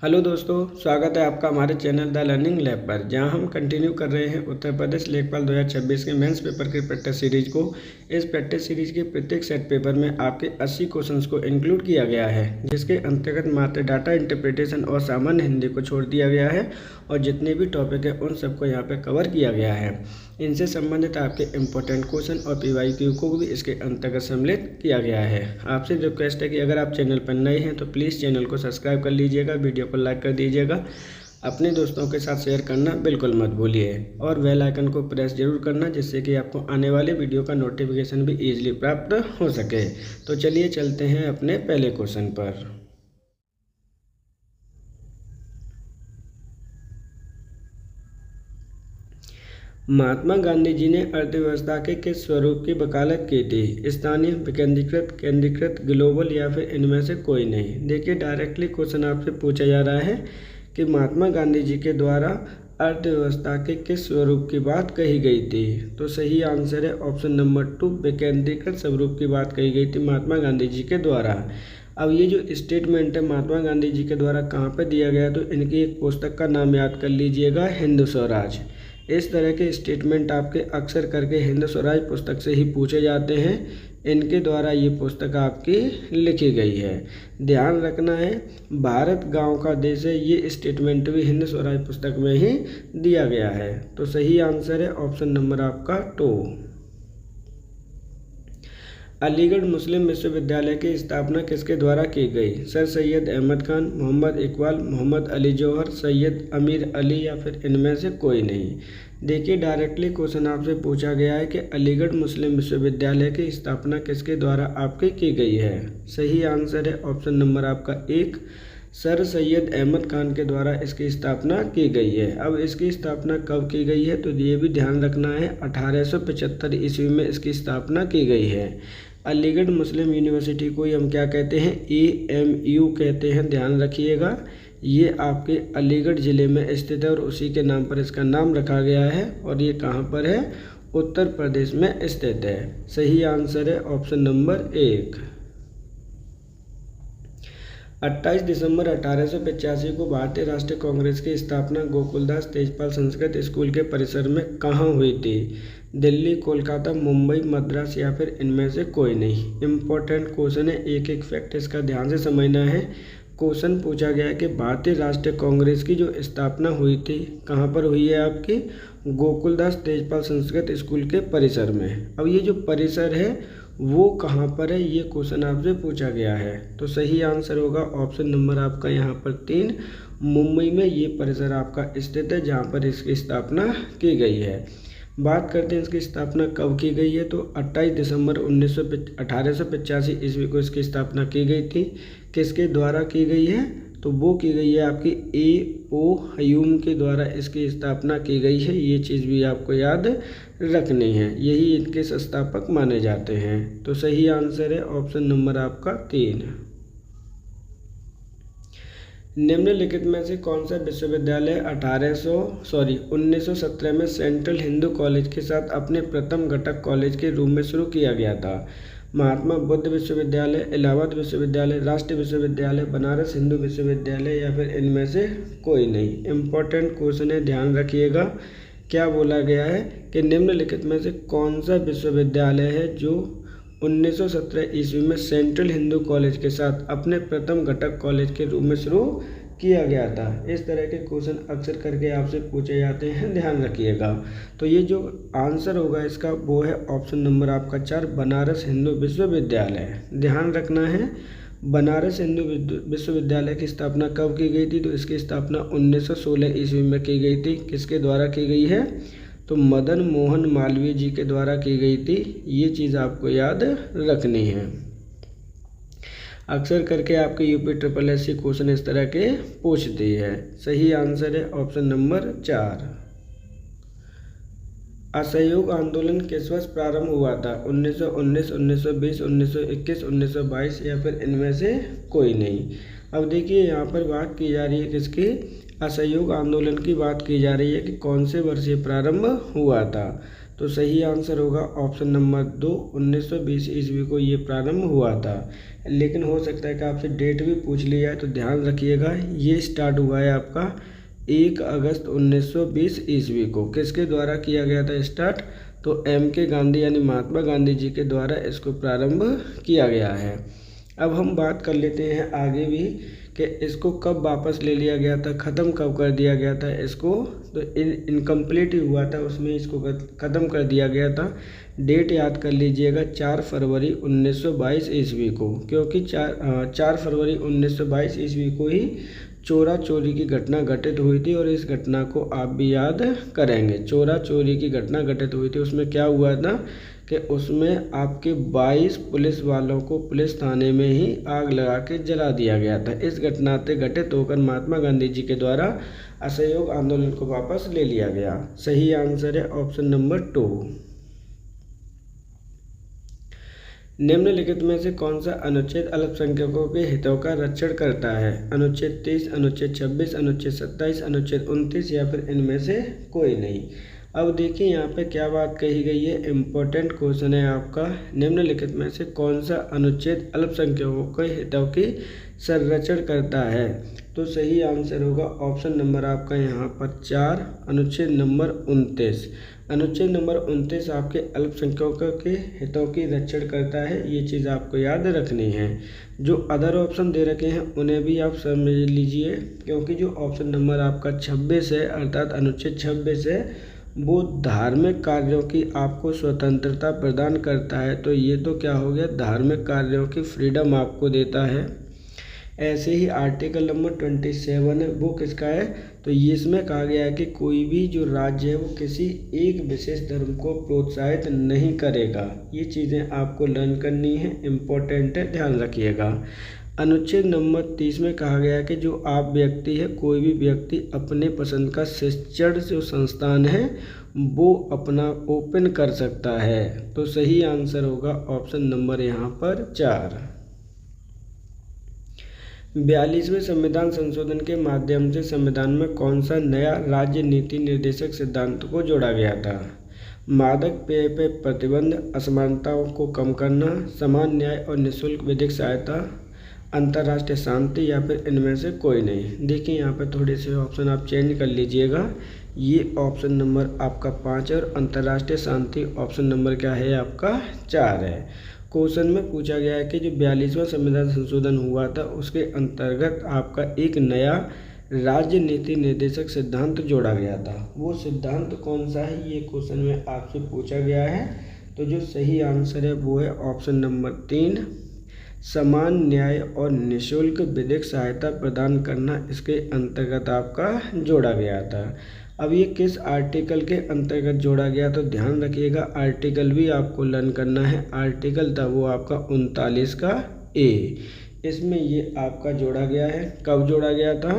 Hello दोस्तों, स्वागत है आपका हमारे चैनल द लर्निंग लैब पर, जहां हम कंटिन्यू कर रहे हैं उत्तर प्रदेश लेखपाल 2026 के मेंस पेपर की प्रैक्टिस सीरीज को। इस प्रैक्टिस सीरीज के प्रत्येक सेट पेपर में आपके 80 क्वेश्चंस को इंक्लूड किया गया है, जिसके अंतर्गत मात्र डाटा इंटरप्रिटेशन और सामान्य हिंदी को छोड़ दिया गया है और जितने भी टॉपिक है उन सबको यहाँ पर कवर किया गया है। इनसे संबंधित आपके इम्पोर्टेंट क्वेश्चन और PYQ को भी इसके अंतर्गत सम्मिलित किया गया है। आपसे रिक्वेस्ट है कि अगर आप चैनल पर नए हैं तो प्लीज़ चैनल को सब्सक्राइब कर लीजिएगा, वीडियो को लाइक कर दीजिएगा, अपने दोस्तों के साथ शेयर करना बिल्कुल मत भूलिए और बेल आइकन को प्रेस जरूर करना, जिससे कि आपको आने वाले वीडियो का नोटिफिकेशन भी ईजिली प्राप्त हो सके। तो चलिए चलते हैं अपने पहले क्वेश्चन पर। महात्मा गांधी जी ने अर्थव्यवस्था के किस स्वरूप की वकालत की थी? स्थानीय, विकेंद्रीकृत, केंद्रीकृत, ग्लोबल या फिर इनमें से कोई नहीं। देखिए, डायरेक्टली क्वेश्चन आपसे पूछा जा रहा है कि महात्मा गांधी जी के द्वारा अर्थव्यवस्था के किस स्वरूप की बात कही गई थी। तो सही आंसर है ऑप्शन नंबर 2, विकेंद्रीकृत स्वरूप की बात कही गई थी महात्मा गांधी जी के द्वारा। अब ये जो स्टेटमेंट है महात्मा गांधी जी के द्वारा कहाँ पर दिया गया, तो इनकी एक पुस्तक का नाम याद कर लीजिएगा, हिंद स्वराज। इस तरह के स्टेटमेंट आपके अक्सर करके हिंद स्वराज पुस्तक से ही पूछे जाते हैं। इनके द्वारा ये पुस्तक आपकी लिखी गई है। ध्यान रखना है, भारत गांव का देश है, ये स्टेटमेंट भी हिंद स्वराज पुस्तक में ही दिया गया है। तो सही आंसर है ऑप्शन नंबर आपका 2। अलीगढ़ मुस्लिम विश्वविद्यालय की स्थापना किसके द्वारा की गई? सर सैयद अहमद खान, मोहम्मद इकबाल, मोहम्मद अली जौहर, सैयद अमीर अली या फिर इनमें से कोई नहीं। देखिए, डायरेक्टली क्वेश्चन आपसे पूछा गया है कि अलीगढ़ मुस्लिम विश्वविद्यालय की स्थापना किसके द्वारा आपकी की गई है। सही आंसर है ऑप्शन नंबर आपका 1, सर सैयद अहमद खान के द्वारा इसकी स्थापना की गई है। अब इसकी स्थापना कब की गई है, तो ये भी ध्यान रखना है, 1875 ईस्वी में इसकी स्थापना की गई है। अलीगढ़ मुस्लिम यूनिवर्सिटी को हम क्या कहते हैं? AMU कहते हैं, ध्यान रखिएगा। ये आपके अलीगढ़ ज़िले में स्थित है और उसी के नाम पर इसका नाम रखा गया है। और ये कहाँ पर है? उत्तर प्रदेश में स्थित है। सही आंसर है ऑप्शन नंबर 1। 28 दिसंबर 1885 को भारतीय राष्ट्रीय कांग्रेस की स्थापना गोकुलदास तेजपाल संस्कृत स्कूल के परिसर में कहाँ हुई थी? दिल्ली, कोलकाता, मुंबई, मद्रास या फिर इनमें से कोई नहीं। इम्पोर्टेंट क्वेश्चन है, एक एक फैक्ट इसका ध्यान से समझना है। क्वेश्चन पूछा गया है कि भारतीय राष्ट्रीय कांग्रेस की जो स्थापना हुई थी कहाँ पर हुई है आपकी? गोकुलदास तेजपाल संस्कृत स्कूल के परिसर में। अब ये जो परिसर है वो कहाँ पर है, ये क्वेश्चन आपसे पूछा गया है। तो सही आंसर होगा ऑप्शन नंबर आपका यहाँ पर 3, मुंबई में ये परिसर आपका स्थित है, जहाँ पर इसकी स्थापना की गई है। बात करते हैं इसकी स्थापना कब की गई है, तो 28 दिसंबर 1885 ईस्वी को इसकी स्थापना की गई थी। किसके द्वारा की गई है? तो वो की गई है आपकी A.O. ह्यूम के द्वारा इसकी स्थापना की गई है। ये चीज़ भी आपको याद रखनी है, यही इनके संस्थापक माने जाते हैं। तो सही आंसर है ऑप्शन नंबर आपका 3। निम्नलिखित में से कौन सा विश्वविद्यालय 1917 में सेंट्रल हिंदू कॉलेज के साथ अपने प्रथम घटक कॉलेज के रूप में शुरू किया गया था? महात्मा बुद्ध विश्वविद्यालय, इलाहाबाद विश्वविद्यालय, राष्ट्रीय विश्वविद्यालय, बनारस हिंदू विश्वविद्यालय या फिर इनमें से कोई नहीं। इम्पोर्टेंट क्वेश्चन है, ध्यान रखिएगा। क्या बोला गया है कि निम्नलिखित में से कौन सा विश्वविद्यालय है जो 1917 ईस्वी में सेंट्रल हिंदू कॉलेज के साथ अपने प्रथम घटक कॉलेज के रूप में शुरू किया गया था। इस तरह के क्वेश्चन अक्सर करके आपसे पूछे जाते हैं, ध्यान रखिएगा। तो ये जो आंसर होगा इसका वो है ऑप्शन नंबर आपका 4, बनारस हिंदू विश्वविद्यालय। ध्यान रखना है, बनारस हिंदू विश्वविद्यालय की स्थापना कब की गई थी? तो इसकी स्थापना 1916 ईस्वी में की गई थी। किसके द्वारा की गई है? तो मदन मोहन मालवीय जी के द्वारा की गई थी। ये चीज़ आपको याद रखनी है। अक्सर करके आपके UP-SSC क्वेश्चन इस तरह के पूछती है। सही आंसर है ऑप्शन नंबर 4। असहयोग आंदोलन किस वर्ष प्रारंभ हुआ था? 1919, 1920, 1921, 1922 या फिर इनमें से कोई नहीं। अब देखिए, यहाँ पर बात की जा रही है किसकी? असहयोग आंदोलन की बात की जा रही है कि कौन से वर्ष ये प्रारंभ हुआ था। तो सही आंसर होगा ऑप्शन नंबर 2, 1920 ईस्वी को ये प्रारंभ हुआ था। लेकिन हो सकता है कि आपसे डेट भी पूछ लिया है, तो ध्यान रखिएगा ये स्टार्ट हुआ है आपका 1 अगस्त 1920 ईस्वी को। किसके द्वारा किया गया था स्टार्ट? तो MK गांधी यानी महात्मा गांधी जी के द्वारा इसको प्रारंभ किया गया है। अब हम बात कर लेते हैं आगे भी कि इसको कब वापस ले लिया गया था, ख़त्म कब कर दिया गया था इसको। तो इनकम्प्लीट ही हुआ था, उसमें इसको ख़त्म कर दिया गया था। डेट याद कर लीजिएगा 4 फरवरी 1922 ईस्वी को, क्योंकि 4 फरवरी 1922 ईस्वी को ही चोरा चोरी की घटना घटित हुई थी। और इस घटना को आप भी याद करेंगे, चोरा चोरी की घटना घटित हुई थी। उसमें क्या हुआ था कि उसमें आपके 22 पुलिस वालों को पुलिस थाने में ही आग लगा के जला दिया गया था। इस घटना से घटित होकर महात्मा गांधी जी के द्वारा असहयोग आंदोलन को वापस ले लिया गया। सही आंसर है ऑप्शन नंबर 2। निम्नलिखित में से कौन सा अनुच्छेद अल्पसंख्यकों के हितों का रक्षण करता है? अनुच्छेद 30, अनुच्छेद 26, अनुच्छेद 27, अनुच्छेद 29 या फिर इनमें से कोई नहीं। अब देखिए यहाँ पे क्या बात कही गई है, इम्पोर्टेंट क्वेश्चन है आपका। निम्नलिखित में से कौन सा अनुच्छेद अल्पसंख्यकों के हितों की संरक्षण करता है? तो सही आंसर होगा ऑप्शन नंबर आपका यहाँ पर 4, अनुच्छेद नंबर 29। अनुच्छेद नंबर 29 आपके अल्पसंख्यकों के हितों की रक्षण करता है, ये चीज़ आपको याद रखनी है। जो अदर ऑप्शन दे रखे हैं उन्हें भी आप समझ लीजिए, क्योंकि जो ऑप्शन नंबर आपका 26 है अर्थात अनुच्छेद 26 है वो धार्मिक कार्यों की आपको स्वतंत्रता प्रदान करता है। तो ये तो क्या हो गया, धार्मिक कार्यों की फ्रीडम आपको देता है। ऐसे ही आर्टिकल नंबर 27 है वो किसका है? तो ये इसमें कहा गया है कि कोई भी जो राज्य है वो किसी एक विशेष धर्म को प्रोत्साहित नहीं करेगा। ये चीज़ें आपको लर्न करनी है, इम्पोर्टेंट है, ध्यान रखिएगा। अनुच्छेद नंबर 30 में कहा गया है कि जो आप व्यक्ति है, कोई भी व्यक्ति अपने पसंद का शिक्षण जो संस्थान है वो अपना ओपन कर सकता है। तो सही आंसर होगा ऑप्शन नंबर यहाँ पर 4। 42वें संविधान संशोधन के माध्यम से संविधान में कौन सा नया राज्य नीति निर्देशक सिद्धांत को जोड़ा गया था? मादक पेय पे प्रतिबंध, असमानताओं को कम करना, समान न्याय और निःशुल्क विधिक सहायता, अंतर्राष्ट्रीय शांति या फिर इनमें से कोई नहीं। देखिए यहाँ पे थोड़े से ऑप्शन आप चेंज कर लीजिएगा। ये ऑप्शन नंबर आपका 5 है और अंतर्राष्ट्रीय शांति ऑप्शन नंबर क्या है आपका 4 है। क्वेश्चन में पूछा गया है कि जो 42वां संविधान संशोधन हुआ था उसके अंतर्गत आपका एक नया राज्य नीति निर्देशक सिद्धांत जोड़ा गया था। वो सिद्धांत कौन सा है ये क्वेश्चन में आपसे पूछा गया है। तो जो सही आंसर है वो है ऑप्शन नंबर 3, समान न्याय और निःशुल्क विधिक सहायता प्रदान करना इसके अंतर्गत आपका जोड़ा गया था। अब ये किस आर्टिकल के अंतर्गत जोड़ा गया? तो ध्यान रखिएगा आर्टिकल भी आपको लर्न करना है। आर्टिकल था वो आपका 39 का ए, इसमें ये आपका जोड़ा गया है। कब जोड़ा गया था?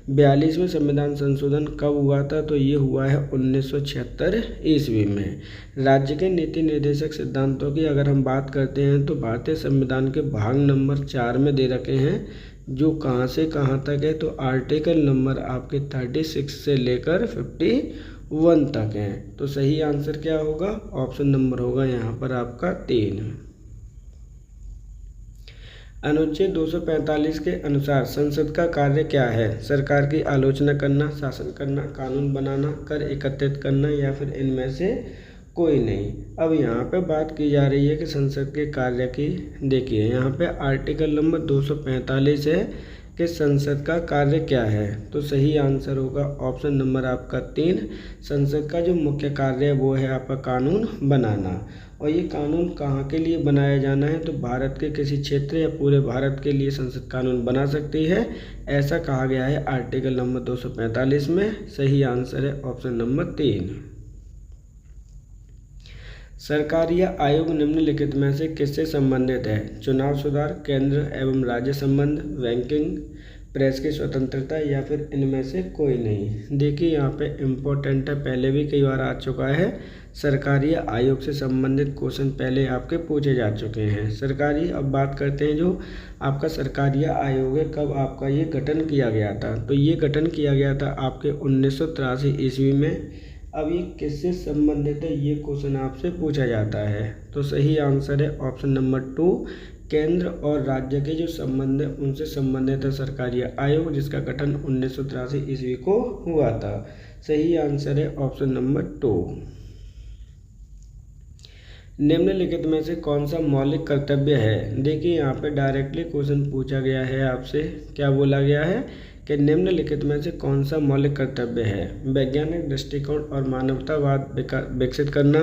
42वें संविधान संशोधन कब हुआ था? तो ये हुआ है 1976 ईस्वी में। राज्य के नीति निर्देशक सिद्धांतों की अगर हम बात करते हैं तो भारतीय संविधान के भाग नंबर 4 में दे रखे हैं, जो कहाँ से कहाँ तक है। तो आर्टिकल नंबर आपके 36 से लेकर 51 तक हैं। तो सही आंसर क्या होगा? ऑप्शन नंबर होगा यहाँ पर आपका 3। अनुच्छेद 245 के अनुसार संसद का कार्य क्या है? सरकार की आलोचना करना, शासन करना, कानून बनाना, कर एकत्रित करना या फिर इनमें से कोई नहीं। अब यहाँ पे बात की जा रही है कि संसद के कार्य की। देखिए यहाँ पे आर्टिकल नंबर 245 है कि संसद का कार्य क्या है। तो सही आंसर होगा ऑप्शन नंबर आपका 3। संसद का जो मुख्य कार्य है वो है आपका कानून बनाना। और ये कानून कहाँ के लिए बनाया जाना है? तो भारत के किसी क्षेत्र या पूरे भारत के लिए संसद कानून बना सकती है, ऐसा कहा गया है आर्टिकल नंबर 245 में। सही आंसर है ऑप्शन नंबर 3। सरकारी आयोग निम्नलिखित में से किससे संबंधित है? चुनाव सुधार, केंद्र एवं राज्य संबंध, बैंकिंग, प्रेस की स्वतंत्रता या फिर इनमें से कोई नहीं। देखिए यहाँ पे इम्पोर्टेंट है, पहले भी कई बार आ चुका है। सरकारी आयोग से संबंधित क्वेश्चन पहले आपके पूछे जा चुके हैं। सरकारी, अब बात करते हैं जो आपका सरकारी आयोग है, कब आपका ये गठन किया गया था? तो ये गठन किया गया था आपके 1983 ईस्वी में। अब ये किससे संबंधित है, ये क्वेश्चन आपसे पूछा जाता है। तो सही आंसर है ऑप्शन नंबर 2, केंद्र और राज्य के जो संबंध है उनसे संबंधित है सरकारी आयोग, जिसका गठन 1983 ईस्वी को हुआ था। सही आंसर है ऑप्शन नंबर 2। निम्नलिखित में से कौन सा मौलिक कर्तव्य है। देखिए यहाँ पे डायरेक्टली क्वेश्चन पूछा गया है आपसे, क्या बोला गया है कि निम्नलिखित में से कौन सा मौलिक कर्तव्य है। वैज्ञानिक दृष्टिकोण और मानवतावाद विकसित करना,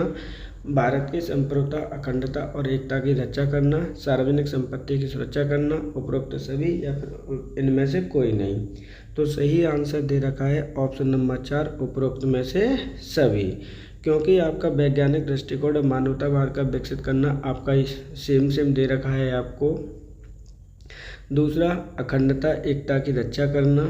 भारत की संप्रभुता, अखंडता और एकता की रक्षा करना, सार्वजनिक संपत्ति की सुरक्षा करना, उपरोक्त सभी या फिर इनमें से कोई नहीं। तो सही आंसर दे रखा है ऑप्शन नंबर 4, उपरोक्त में से सभी, क्योंकि आपका वैज्ञानिक दृष्टिकोण और मानवतावाद का विकसित करना आपका सेम दे रखा है आपको। दूसरा, अखंडता एकता की रक्षा करना,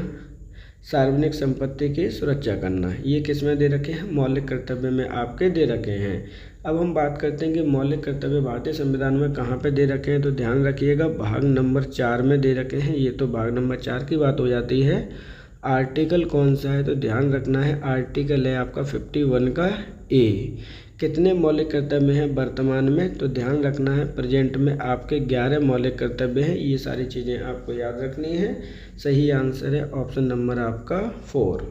सार्वजनिक संपत्ति की सुरक्षा करना, ये किस में दे रखे हैं, मौलिक कर्तव्य में आपके दे रखे हैं। अब हम बात करते हैं कि मौलिक कर्तव्य भारतीय संविधान में कहाँ पे दे रखे हैं। तो ध्यान रखिएगा भाग नंबर 4 में दे रखे हैं। ये तो भाग नंबर 4 की बात हो जाती है। आर्टिकल कौन सा है, तो ध्यान रखना है आर्टिकल है आपका 51 का ए। कितने मौलिक कर्तव्य हैं वर्तमान में, तो ध्यान रखना है प्रेजेंट में आपके 11 मौलिक कर्तव्य हैं। ये सारी चीज़ें आपको याद रखनी है। सही आंसर है ऑप्शन नंबर आपका 4।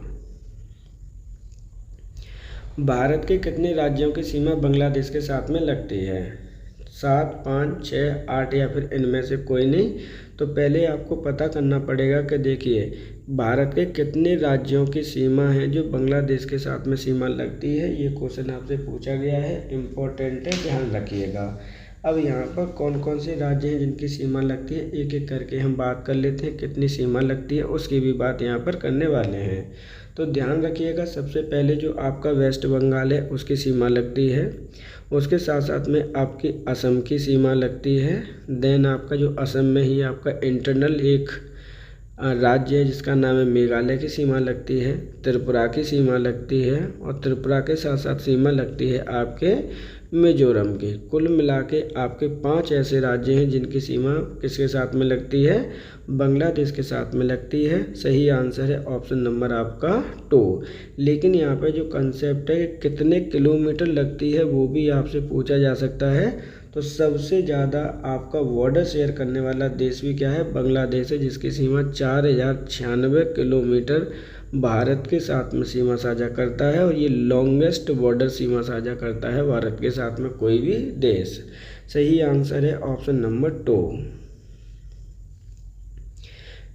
भारत के कितने राज्यों की सीमा बांग्लादेश के साथ में लगती है। 7, 5, 6, 8 या फिर इनमें से कोई नहीं। तो पहले आपको पता करना पड़ेगा कि देखिए भारत के कितने राज्यों की सीमा है जो बांग्लादेश के साथ में सीमा लगती है। ये क्वेश्चन आपसे पूछा गया है, इम्पोर्टेंट है, ध्यान रखिएगा। अब यहाँ पर कौन कौन से राज्य हैं जिनकी सीमा लगती है, एक एक करके हम बात कर लेते हैं। कितनी सीमा लगती है उसकी भी बात यहाँ पर करने वाले हैं। तो ध्यान रखिएगा, सबसे पहले जो आपका वेस्ट बंगाल है उसकी सीमा लगती है। उसके साथ साथ में आपकी असम की सीमा लगती है। देन आपका जो असम में ही आपका इंटरनल एक राज्य है जिसका नाम है मेघालय की सीमा लगती है। त्रिपुरा की सीमा लगती है और त्रिपुरा के साथ साथ सीमा लगती है आपके मिजोरम की। कुल मिला के आपके 5 ऐसे राज्य हैं जिनकी सीमा किसके साथ में लगती है, बांग्लादेश के साथ में लगती है। सही आंसर है ऑप्शन नंबर आपका 2। लेकिन यहाँ पे जो कंसेप्ट है कितने किलोमीटर लगती है वो भी आपसे पूछा जा सकता है। तो सबसे ज़्यादा आपका बॉर्डर शेयर करने वाला देश भी क्या है, बांग्लादेश है, जिसकी सीमा 4096 किलोमीटर भारत के साथ में सीमा साझा करता है। और ये लॉन्गेस्ट बॉर्डर सीमा साझा करता है भारत के साथ में कोई भी देश। सही आंसर है ऑप्शन नंबर 2।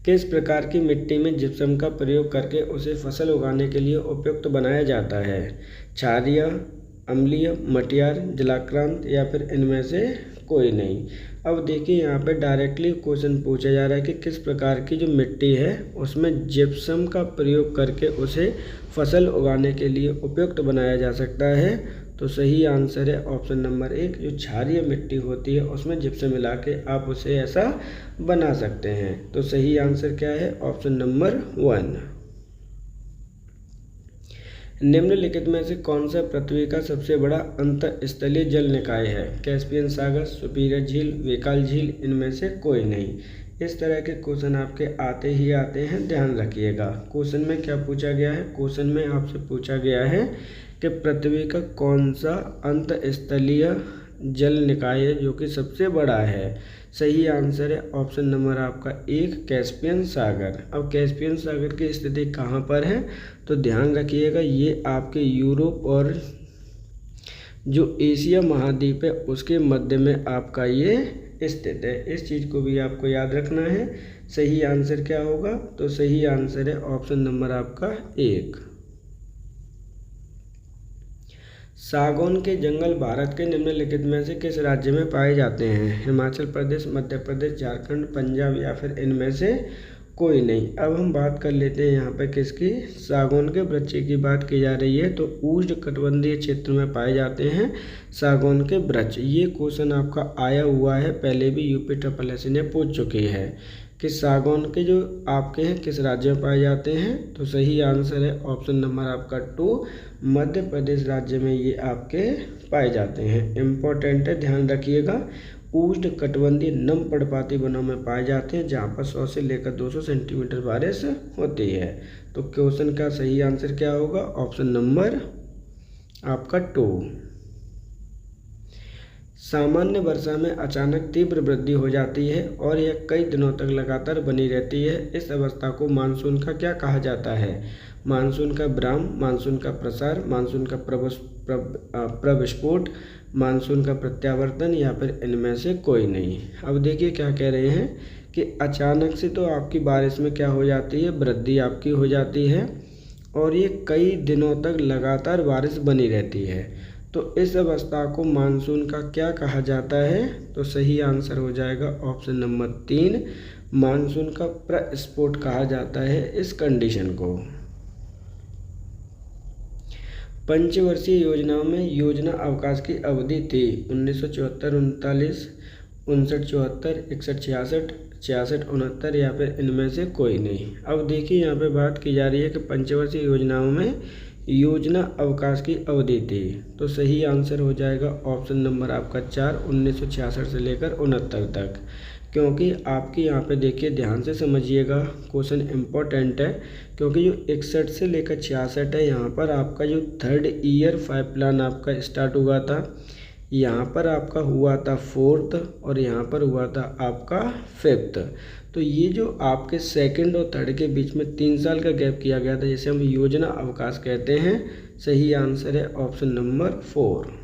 किस प्रकार की मिट्टी में जिप्सम का प्रयोग करके उसे फसल उगाने के लिए उपयुक्त बनाया जाता है। क्षारीय, अम्लीय, मटियार, जलाक्रांत या फिर इनमें से कोई नहीं। अब देखिए यहाँ पे डायरेक्टली क्वेश्चन पूछा जा रहा है कि किस प्रकार की जो मिट्टी है उसमें जिप्सम का प्रयोग करके उसे फसल उगाने के लिए उपयुक्त बनाया जा सकता है। तो सही आंसर है ऑप्शन नंबर 1, जो क्षारीय मिट्टी होती है उसमें जिप्सम मिला के आप उसे ऐसा बना सकते हैं। तो सही आंसर क्या है, ऑप्शन नंबर 1। निम्नलिखित में से कौन सा पृथ्वी का सबसे बड़ा अंतःस्थलीय जल निकाय है। कैस्पियन सागर, सुपीरियर झील, वेकाल झील, इनमें से कोई नहीं। इस तरह के क्वेश्चन आपके आते ही आते हैं, ध्यान रखिएगा। क्वेश्चन में क्या पूछा गया है, क्वेश्चन में आपसे पूछा गया है कि पृथ्वी का कौन सा अंतःस्थलीय जल निकाय है जो कि सबसे बड़ा है। सही आंसर है ऑप्शन नंबर आपका 1, कैस्पियन सागर। अब कैस्पियन सागर की स्थिति कहाँ पर है, तो ध्यान रखिएगा ये आपके यूरोप और जो एशिया महाद्वीप है उसके मध्य में आपका ये स्थित है। इस चीज़ को भी आपको याद रखना है। सही आंसर क्या होगा, तो सही आंसर है ऑप्शन नंबर आपका 1। सागौन के जंगल भारत के निम्नलिखित में से किस राज्य में पाए जाते हैं। हिमाचल प्रदेश, मध्य प्रदेश, झारखंड, पंजाब या फिर इनमें से कोई नहीं। अब हम बात कर लेते हैं यहाँ पे किसकी, सागौन के वृक्ष की बात की जा रही है। तो उष्णकटिबंधीय क्षेत्र में पाए जाते हैं सागौन के वृक्ष। ये क्वेश्चन आपका आया हुआ है, पहले भी यूपी SSSC ने पूछ चुकी है कि सागौन के जो आपके हैं किस राज्य में पाए जाते हैं। तो सही आंसर है ऑप्शन नंबर आपका 2, मध्य प्रदेश राज्य में ये आपके पाए जाते हैं। इम्पोर्टेंट है, ध्यान रखिएगा। उष्णकटिबंधीय नम पर्णपाती वनों में पाए जाते हैं जहाँ पर 100 से लेकर 200 सेंटीमीटर बारिश होती है। तो क्वेश्चन का सही आंसर क्या होगा, ऑप्शन नंबर आपका 2। सामान्य वर्षा में अचानक तीव्र वृद्धि हो जाती है और यह कई दिनों तक लगातार बनी रहती है। इस अवस्था को मानसून का क्या कहा जाता है? मानसून का विराम, मानसून का प्रसार, मानसून का प्रविस्फोट, मानसून का प्रत्यावर्तन या फिर इनमें से कोई नहीं। अब देखिए क्या कह रहे हैं कि अचानक से तो आपकी बारिश में क्या हो जाती है, वृद्धि आपकी हो जाती है और ये कई दिनों तक लगातार बारिश बनी रहती है। तो इस अवस्था को मानसून का क्या कहा जाता है? तो सही आंसर हो जाएगा ऑप्शन नंबर 3, मानसून का प्रस्फोट कहा जाता है इस कंडीशन को। पंचवर्षीय योजनाओं में योजना अवकाश की अवधि थी 1974-39, 59-74, 61-66, 66-69 या फिर इनमें से कोई नहीं। अब देखिए यहाँ पे बात की जा रही है कि पंचवर्षीय योजनाओं में योजना अवकाश की अवधि थी। तो सही आंसर हो जाएगा ऑप्शन नंबर आपका 4, 1966 से लेकर 69 तक। क्योंकि आपकी यहाँ पे देखिए ध्यान से समझिएगा, क्वेश्चन इम्पोर्टेंट है क्योंकि जो 61 से लेकर 66 है यहाँ पर आपका जो 3rd ईयर 5 प्लान आपका स्टार्ट हुआ था, यहाँ पर आपका हुआ था 4th और यहाँ पर हुआ था आपका 5th। तो ये जो आपके 2nd और 3rd के बीच में 3 साल का गैप किया गया था, जिसे हम योजना अवकाश कहते हैं। सही आंसर है ऑप्शन नंबर 4।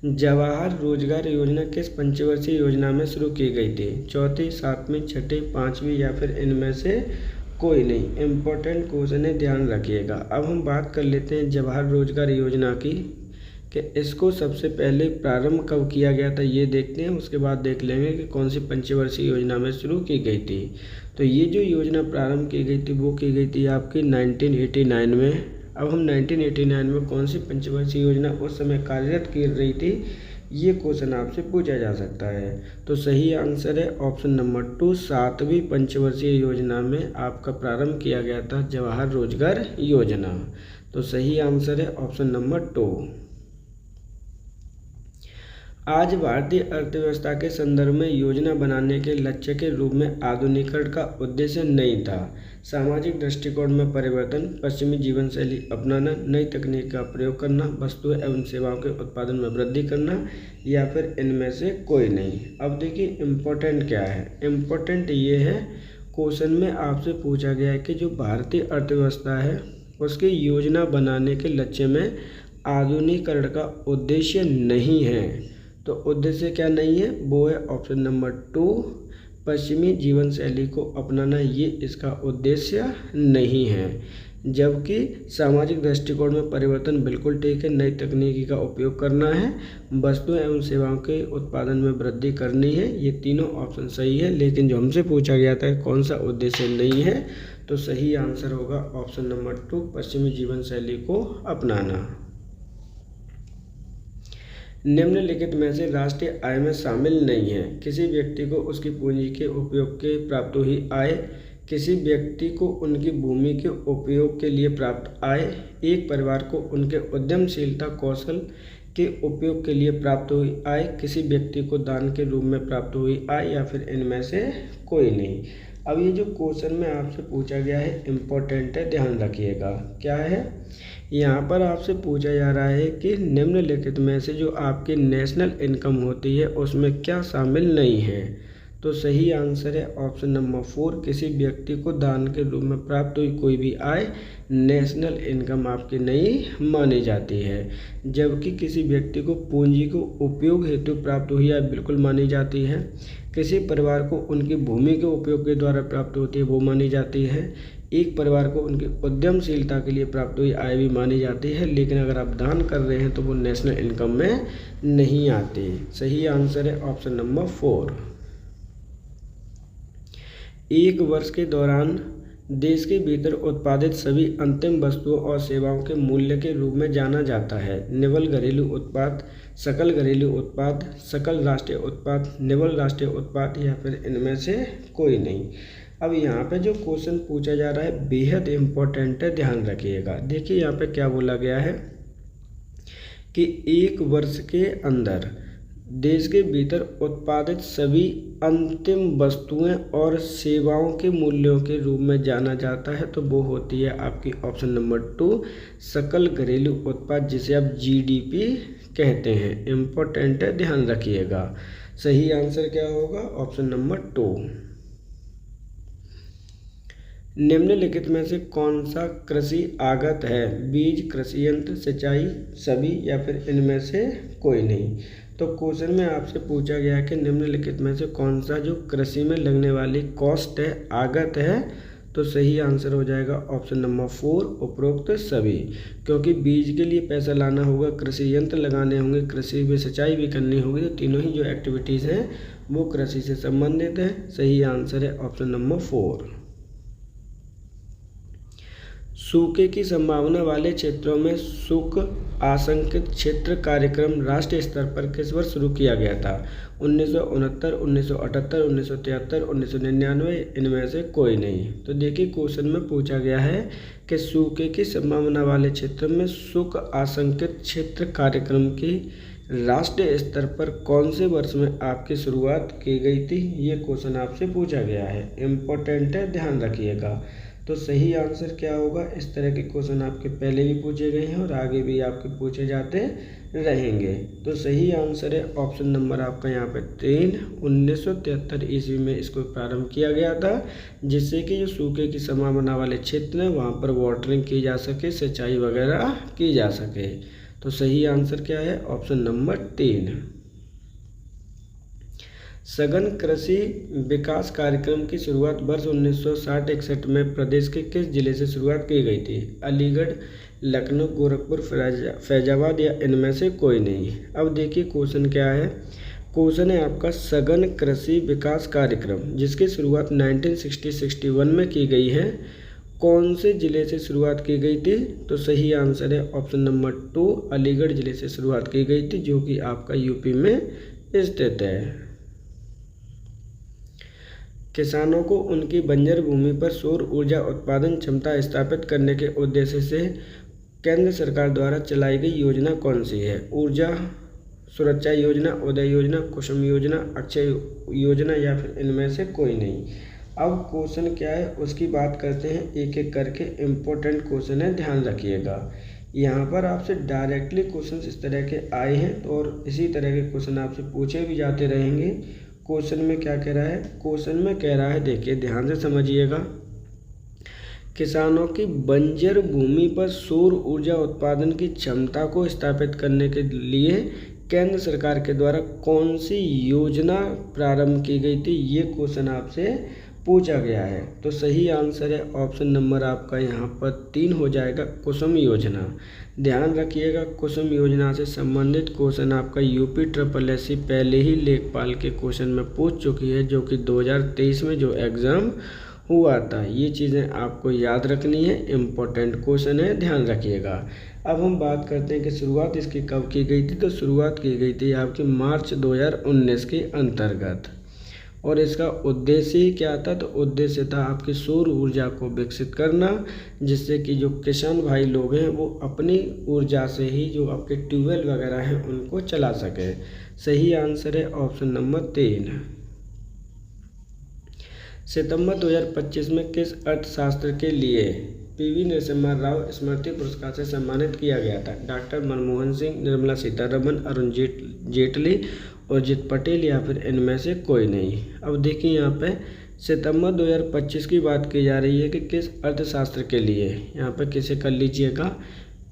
जवाहर रोजगार योजना किस पंचवर्षीय योजना में शुरू की गई थी? 4th, 7वीं, 6ठी, 5वीं या फिर इनमें से कोई नहीं। इम्पोर्टेंट क्वेश्चन है, ध्यान रखिएगा। अब हम बात कर लेते हैं जवाहर रोजगार योजना की कि इसको सबसे पहले प्रारंभ कब किया गया था ये देखते हैं, उसके बाद देख लेंगे कि कौन सी पंचवर्षीय योजना में शुरू की गई थी। तो ये जो योजना प्रारंभ की गई थी वो की गई थी आपकी 1989 में। अब हम 1989 में कौन सी पंचवर्षीय योजना उस समय कार्यरत की रही थी, ये क्वेश्चन आपसे पूछा जा सकता है। तो सही आंसर है ऑप्शन नंबर 2, 7वीं पंचवर्षीय योजना में आपका प्रारंभ किया गया था जवाहर रोजगार योजना। तो सही आंसर है ऑप्शन नंबर 2। आज भारतीय अर्थव्यवस्था के संदर्भ में योजना बनाने के लक्ष्य के रूप में आधुनिकीकरण का उद्देश्य नहीं था। सामाजिक दृष्टिकोण में परिवर्तन, पश्चिमी जीवन शैली अपनाना, नई तकनीक का प्रयोग करना, वस्तुएं एवं सेवाओं के उत्पादन में वृद्धि करना या फिर इनमें से कोई नहीं। अब देखिए इम्पोर्टेंट क्या है, इम्पोर्टेंट ये है क्वेश्चन में आपसे पूछा गया है कि जो भारतीय अर्थव्यवस्था है उसकी योजना बनाने के लक्ष्य में आधुनिकीकरण का उद्देश्य नहीं है। तो उद्देश्य क्या नहीं है, वो है ऑप्शन नंबर 2, पश्चिमी जीवन शैली को अपनाना, ये इसका उद्देश्य नहीं है। जबकि सामाजिक दृष्टिकोण में परिवर्तन बिल्कुल ठीक है, नई तकनीकी का उपयोग करना है, वस्तुएं एवं सेवाओं के उत्पादन में वृद्धि करनी है, ये तीनों ऑप्शन सही है। लेकिन जो हमसे पूछा गया था कौन सा उद्देश्य नहीं है, तो सही आंसर होगा ऑप्शन नंबर 2, पश्चिमी जीवन शैली को अपनाना। निम्नलिखित में से राष्ट्रीय आय में शामिल नहीं है। किसी व्यक्ति को उसकी पूंजी के उपयोग के प्राप्त हुई आय, किसी व्यक्ति को उनकी भूमि के उपयोग के लिए प्राप्त आय, एक परिवार को उनके उद्यमशीलता कौशल के उपयोग के लिए प्राप्त हुई आय, किसी व्यक्ति को दान के रूप में प्राप्त हुई आय या फिर इनमें से कोई नहीं। अब ये जो क्वेश्चन में आपसे पूछा गया है इम्पोर्टेंट है, ध्यान रखिएगा। क्या है, यहाँ पर आपसे पूछा जा रहा है कि निम्नलिखित में से जो आपकी नेशनल इनकम होती है उसमें क्या शामिल नहीं है। तो सही आंसर है ऑप्शन नंबर 4, किसी व्यक्ति को दान के रूप में प्राप्त हुई कोई भी आय नेशनल इनकम आपकी नहीं मानी जाती है। जबकि किसी व्यक्ति को पूंजी को उपयोग हेतु प्राप्त हुई आय बिल्कुल मानी जाती है। किसी परिवार को उनकी भूमि के उपयोग के द्वारा प्राप्त होती है वो मानी जाती है। एक परिवार को उनकी उद्यमशीलता के लिए प्राप्त हुई आय भी मानी जाती है। लेकिन अगर आप दान कर रहे हैं तो वो नेशनल इनकम में नहीं आती। सही आंसर है ऑप्शन नंबर 4। एक वर्ष के दौरान देश के भीतर उत्पादित सभी अंतिम वस्तुओं और सेवाओं के मूल्य के रूप में जाना जाता है। निवल घरेलू उत्पाद, सकल घरेलू उत्पाद, सकल राष्ट्रीय उत्पाद, निवल राष्ट्रीय उत्पाद या फिर इनमें से कोई नहीं। अब यहाँ पे जो क्वेश्चन पूछा जा रहा है बेहद इम्पोर्टेंट है, ध्यान रखिएगा। देखिए यहाँ पे क्या बोला गया है कि एक वर्ष के अंदर देश के भीतर उत्पादित सभी अंतिम वस्तुएं और सेवाओं के मूल्यों के रूप में जाना जाता है, तो वो होती है आपकी ऑप्शन नंबर 2 सकल घरेलू उत्पाद, जिसे आप जीडीपी कहते हैं। इम्पोर्टेंट है, ध्यान रखिएगा। सही आंसर क्या होगा? Option number 2। निम्नलिखित में से कौन सा कृषि आगत है? बीज, कृषि यंत्र, सिंचाई, सभी, या फिर इनमें से कोई नहीं। तो क्वेश्चन में आपसे पूछा गया है कि निम्नलिखित में से कौन सा जो कृषि में लगने वाली कॉस्ट है, आगत है, तो सही आंसर हो जाएगा ऑप्शन नंबर 4 उपरोक्त सभी। क्योंकि बीज के लिए पैसा लाना होगा, कृषि यंत्र लगाने होंगे, कृषि में सिंचाई भी करनी होगी, तो तीनों ही जो एक्टिविटीज़ हैं वो कृषि से संबंधित है। सही आंसर है ऑप्शन नंबर 4। सूखे की संभावना वाले क्षेत्रों में सूख आशंकित क्षेत्र कार्यक्रम राष्ट्रीय स्तर पर किस वर्ष शुरू किया गया था? 1969, 1978, 1973, 1999, इनमें से कोई नहीं। तो देखिए क्वेश्चन में पूछा गया है कि सूखे की संभावना वाले क्षेत्र में सूख आशंकित क्षेत्र कार्यक्रम की राष्ट्रीय स्तर पर कौन से वर्ष में आपकी शुरुआत की गई थी? ये क्वेश्चन आपसे पूछा गया है। इम्पोर्टेंट है, ध्यान रखिएगा। तो सही आंसर क्या होगा? इस तरह के क्वेश्चन आपके पहले भी पूछे गए हैं और आगे भी आपके पूछे जाते रहेंगे। तो सही आंसर है ऑप्शन नंबर आपका यहाँ पे 3। 1973 ईस्वी में इसको प्रारंभ किया गया था, जिससे कि जो सूखे की संभावना वाले क्षेत्र हैं वहाँ पर वाटरिंग की जा सके, सिंचाई वगैरह की जा सके। तो सही आंसर क्या है? Option number 3। सघन कृषि विकास कार्यक्रम की शुरुआत वर्ष 1960-61 में प्रदेश के किस जिले से शुरुआत की गई थी? अलीगढ़, लखनऊ, गोरखपुर, फैजाबाद, या इनमें से कोई नहीं। अब देखिए क्वेश्चन क्या है। क्वेश्चन है आपका सघन कृषि विकास कार्यक्रम, जिसकी शुरुआत 1960-61 में की गई है, कौन से जिले से शुरुआत की गई थी? तो सही आंसर है ऑप्शन नंबर 2 अलीगढ़ जिले से शुरुआत की गई थी, जो कि आपका यूपी में स्थित है। किसानों को उनकी बंजर भूमि पर सौर ऊर्जा उत्पादन क्षमता स्थापित करने के उद्देश्य से केंद्र सरकार द्वारा चलाई गई योजना कौन सी है? ऊर्जा सुरक्षा योजना, उदय योजना, कुसुम योजना, अक्षय योजना, या फिर इनमें से कोई नहीं। अब क्वेश्चन क्या है उसकी बात करते हैं एक एक करके। इम्पोर्टेंट क्वेश्चन है, ध्यान रखिएगा। यहाँ पर आपसे डायरेक्टली क्वेश्चन इस तरह के आए हैं और इसी तरह के क्वेश्चन आपसे पूछे भी जाते रहेंगे। क्वेश्चन में क्या कह रहा है? क्वेश्चन में कह रहा है, देखिए ध्यान से समझिएगा, किसानों की बंजर भूमि पर सौर ऊर्जा उत्पादन की क्षमता को स्थापित करने के लिए केंद्र सरकार के द्वारा कौन सी योजना प्रारंभ की गई थी? ये क्वेश्चन आपसे पूछा गया है। तो सही आंसर है ऑप्शन नंबर आपका यहाँ पर 3 हो जाएगा, कुसुम योजना। ध्यान रखिएगा, कुसुम योजना से संबंधित क्वेश्चन आपका यूपी SSSC पहले ही लेखपाल के क्वेश्चन में पूछ चुकी है, जो कि 2023 में जो एग्ज़ाम हुआ था। ये चीज़ें आपको याद रखनी है, इम्पोर्टेंट क्वेश्चन है, ध्यान रखिएगा। अब हम बात करते हैं कि शुरुआत इसकी कब की गई थी। तो शुरुआत की गई थी आपकी मार्च 2019 के अंतर्गत, और इसका उद्देश्य ही क्या था? तो उद्देश्य था आपकी सौर ऊर्जा को विकसित करना, जिससे कि जो किसान भाई लोग हैं वो अपनी ऊर्जा से ही जो आपके ट्यूबवेल वगैरह हैं उनको चला सके। सही आंसर है ऑप्शन नंबर 3। सितंबर 2025 में किस अर्थशास्त्र के लिए PV नरसिम्हा राव स्मृति पुरस्कार से सम्मानित किया गया था? डॉक्टर मनमोहन सिंह, निर्मला सीतारमण, अरुण जेटली, उर्जित पटेल, या फिर इनमें से कोई नहीं। अब देखिए यहाँ पे सितंबर 2025 की बात की जा रही है कि किस अर्थशास्त्र के लिए। यहाँ पे किसे कर लीजिएगा,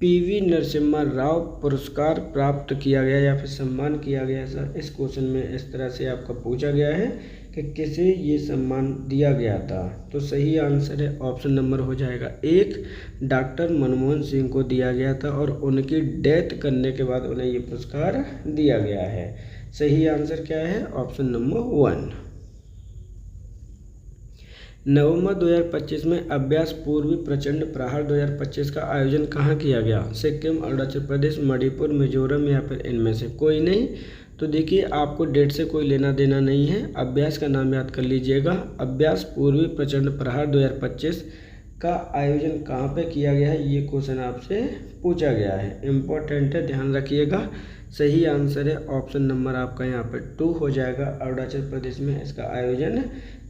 PV नरसिम्हा राव पुरस्कार प्राप्त किया गया या फिर सम्मान किया गया। सर इस क्वेश्चन में इस तरह से आपका पूछा गया है कि किसे ये सम्मान दिया गया था। तो सही आंसर है ऑप्शन नंबर हो जाएगा 1 डॉक्टर मनमोहन सिंह को दिया गया था, और उनकी डेथ करने के बाद उन्हें ये पुरस्कार दिया गया है। सही आंसर क्या है? Option number 1। नवंबर 2025 में अभ्यास पूर्वी प्रचंड प्रहार 2025 का आयोजन कहाँ किया गया? सिक्किम, अरुणाचल प्रदेश, मणिपुर, मिजोरम, या फिर इनमें से कोई नहीं। तो देखिए आपको डेट से कोई लेना देना नहीं है, अभ्यास का नाम याद कर लीजिएगा। अभ्यास पूर्वी प्रचंड प्रहार 2025 का आयोजन कहाँ पे किया गया है, ये क्वेश्चन आपसे पूछा गया है, इम्पोर्टेंट है, ध्यान रखिएगा। सही आंसर है ऑप्शन नंबर आपका यहाँ पे 2 हो जाएगा। अरुणाचल प्रदेश में इसका आयोजन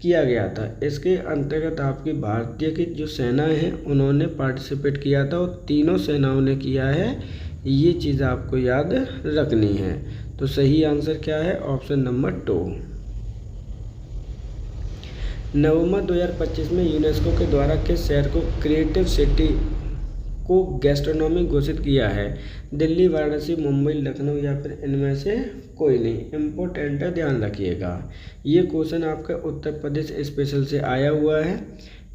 किया गया था। इसके अंतर्गत आपकी भारतीय की जो सेनाएं हैं उन्होंने पार्टिसिपेट किया था और तीनों सेनाओं ने किया है, ये चीज़ आपको याद रखनी है। तो सही आंसर क्या है, ऑप्शन नंबर 2। नवंबर 2025 में यूनेस्को के द्वारा किस शहर को क्रिएटिव सिटी को गैस्ट्रोनॉमी घोषित किया है, दिल्ली, वाराणसी, मुंबई, लखनऊ या फिर इनमें से कोई नहीं। इम्पोर्टेंट है, ध्यान रखिएगा। ये क्वेश्चन आपका उत्तर प्रदेश स्पेशल से आया हुआ है।